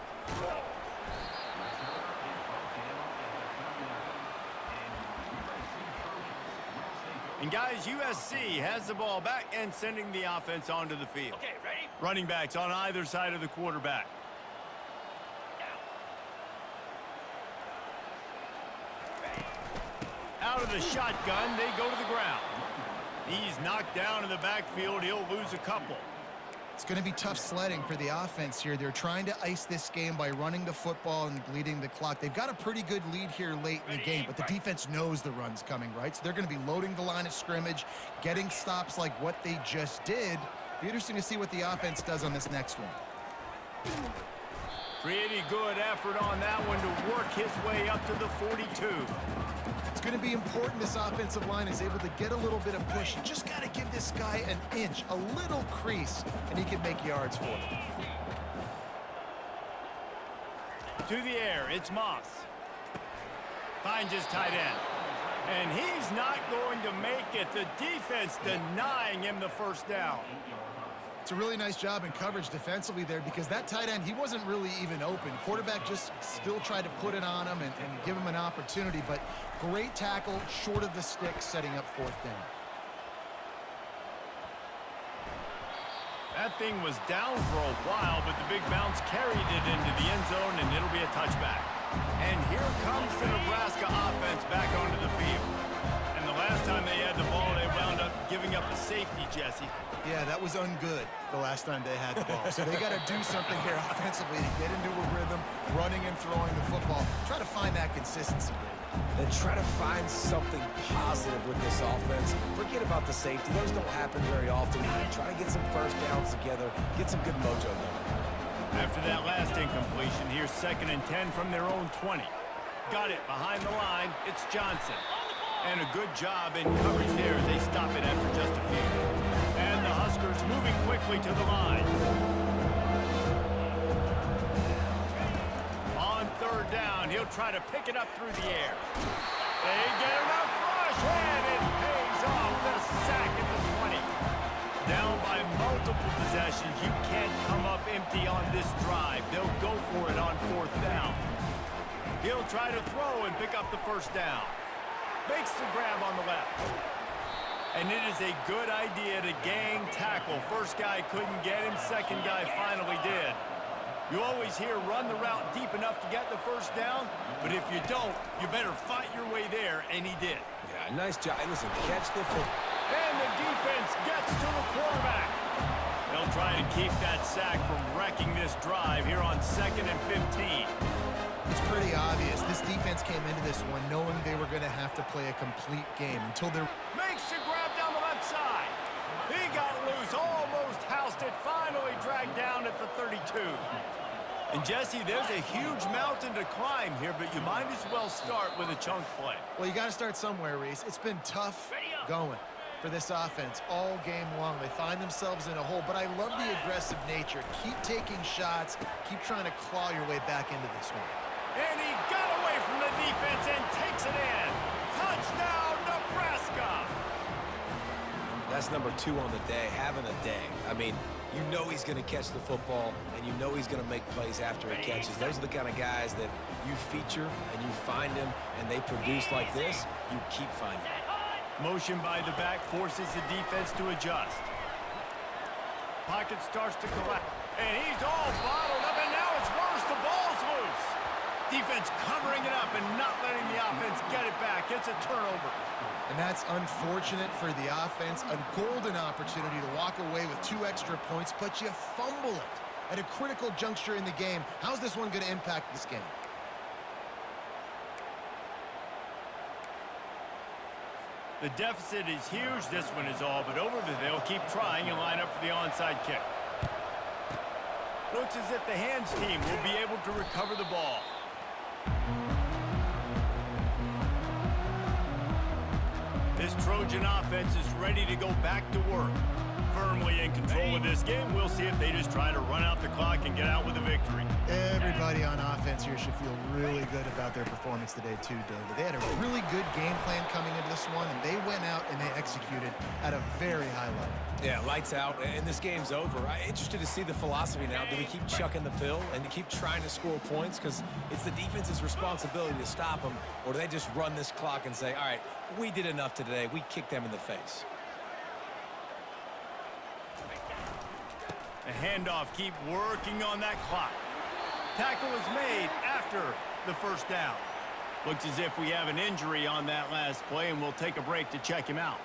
And guys, USC has the ball back and sending the offense onto the field. Okay, ready? Running backs on either side of the quarterback. Out of the shotgun, they go to the ground. He's knocked down in the backfield. He'll lose a couple. It's going to be tough sledding for the offense here. They're trying to ice this game by running the football and bleeding the clock. They've got a pretty good lead here late in the game, but the defense knows the run's coming, right? So they're going to be loading the line of scrimmage, getting stops like what they just did. Be interesting to see what the offense does on this next one. Pretty good effort on that one to work his way up to the 42. It's going to be important this offensive line is able to get a little bit of push. You just got to give this guy an inch, a little crease, and he can make yards for it. To the air, it's Moss. Finds his tight end. And he's not going to make it. The defense denying him the first down. It's a really nice job in coverage defensively there because that tight end, he wasn't really even open. Quarterback just still tried to put it on him and give him an opportunity, but great tackle short of the stick setting up fourth down. That thing was down for a while, but the big bounce carried it into the end zone, and it'll be a touchback. And here comes the Nebraska offense back onto the field. And the last time they had the ball, they wound up giving up a safety, Jesse. Yeah, that was ungood the last time they had the ball. So they got to do something here offensively to get into a rhythm, running and throwing the football. Try to find that consistency. Then try to find something positive with this offense. Forget about the safety. Those don't happen very often. Try to get some first downs together, get some good mojo going. After that last incompletion, here's 2nd and 10 from their own 20. Got it behind the line. It's Johnson. And a good job in coverage there as they stop it after just a few. And the Huskers moving quickly to the line. On 3rd down, he'll try to pick it up through the air. They get enough rush, and it pays off the sack at the 20. Down by multiple possessions, you can't come up empty on this drive. They'll go for it on 4th down. He'll try to throw and pick up the first down. Makes the grab on the left. And it is a good idea to gang tackle. First guy couldn't get him, second guy finally did. You always hear run the route deep enough to get the first down, but if you don't, you better fight your way there, and he did. Yeah, nice job. Listen, catch the football. And the defense gets to the quarterback. They'll try to keep that sack from wrecking this drive here on 2nd and 15. It's pretty obvious. This defense came into this one knowing they were going to have to play a complete game until they're... Makes the grab down the left side. He got loose, almost housed it, finally dragged down at the 32. And Jesse, there's a huge mountain to climb here, but you might as well start with a chunk play. Well, you got to start somewhere, Reese. It's been tough going for this offense all game long. They find themselves in a hole, but I love the aggressive nature. Keep taking shots. Keep trying to claw your way back into this one. And he got away from the defense and takes it in. Touchdown, Nebraska! That's number 2 on the day, having a day. I mean, you know he's going to catch the football, and you know he's going to make plays after he catches. Those are the kind of guys that you feature and you find them, and they produce like this, you keep finding them. Motion by the back forces the defense to adjust. Pocket starts to collapse. And he's all bottled up, and now it's worse. The ball's loose. Defense covering it up and not letting the offense get it back. It's a turnover. And that's unfortunate for the offense. A golden opportunity to walk away with 2 extra points, but you fumble it at a critical juncture in the game. How's this one going to impact this game? The deficit is huge. This one is all but over, but they'll keep trying and line up for the onside kick. Looks as if the hands team will be able to recover the ball. This Trojan offense is ready to go back to work. Firmly in control of this game. We'll see if they just try to run out the clock and get out with a victory. Everybody on offense here should feel really good about their performance today too, David. They had a really good game plan coming into this one, and they went out and they executed at a very high level. Yeah, lights out, and this game's over. I'm interested to see the philosophy now. Do we keep chucking the pill and to keep trying to score points? Because it's the defense's responsibility to stop them, or do they just run this clock and say, all right, we did enough today. We kicked them in the face. The handoff, keep working on that clock. Tackle is made after the first down. Looks as if we have an injury on that last play, and we'll take a break to check him out.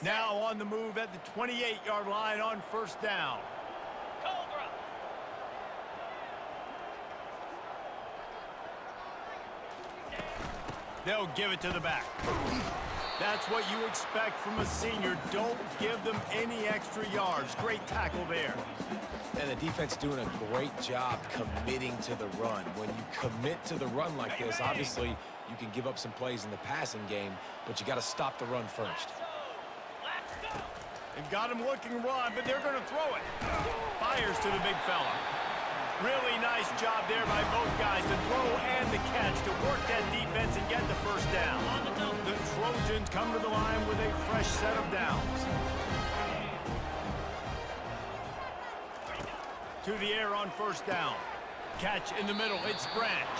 Now on the move at the 28-yard line on first down. Cobra. They'll give it to the back. That's what you expect from a senior. Don't give them any extra yards. Great tackle there. And the defense doing a great job committing to the run. When you commit to the run like this, obviously you can give up some plays in the passing game, but you got to stop the run first. They've got him looking run, but they're going to throw it. Fires to the big fella. Really nice job there by both guys, the throw and the catch, to work that defense and get the first down. The Trojans come to the line with a fresh set of downs. To the air on first down. Catch in the middle, it's Branch.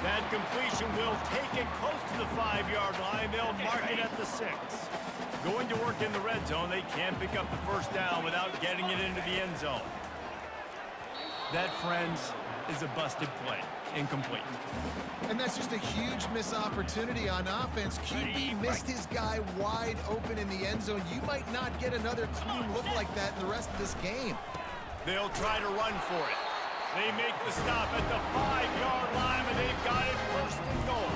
That completion will take it close to the 5-yard line. They'll mark it at the 6. Going to work in the red zone, they can't pick up the first down without getting it into the end zone. That, friends, is a busted play. Incomplete. And that's just a huge missed opportunity on offense. QB missed his guy wide open in the end zone. You might not get another clean look like that in the rest of this game. They'll try to run for it. They make the stop at the 5-yard line, and they've got it first and goal.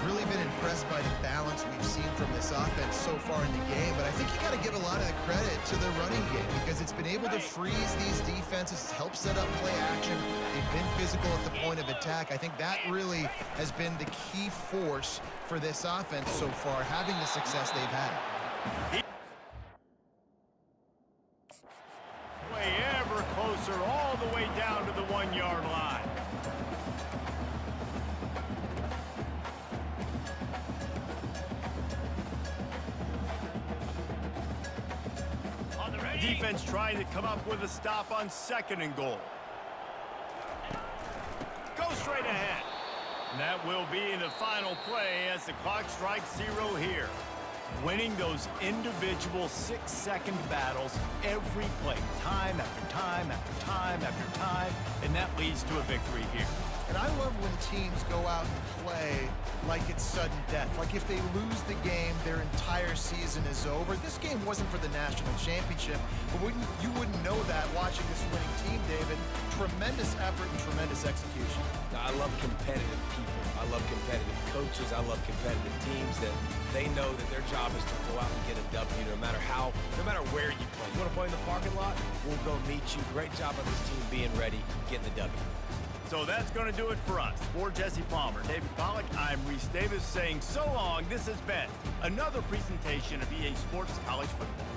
Really been impressed by the balance we've seen from this offense so far in the game, but I think you got to give a lot of the credit to the running game because it's been able to freeze these defenses, help set up play action. They've been physical at the point of attack. I think that really has been the key force for this offense so far, having the success they've had. Way ever closer, all the way down to the 1-yard line. Defense trying to come up with a stop on 2nd and goal. Go straight ahead. And that will be the final play as the clock strikes 0 here. Winning those individual 6-second battles every play, time after time after time after time, and that leads to a victory here. And I love when teams go out and play like it's sudden death. Like if they lose the game, their entire season is over. This game wasn't for the national championship, but you wouldn't know that watching this winning team, David. Tremendous effort and tremendous execution. Now, I love competitive people. I love competitive coaches. I love competitive teams that they know that their job is to go out and get a W no matter where you play. You want to play in the parking lot? We'll go meet you. Great job on this team being ready, getting the W. So that's going to do it for us. For Jesse Palmer, David Pollack, I'm Reese Davis saying so long. This has been another presentation of EA Sports College Football.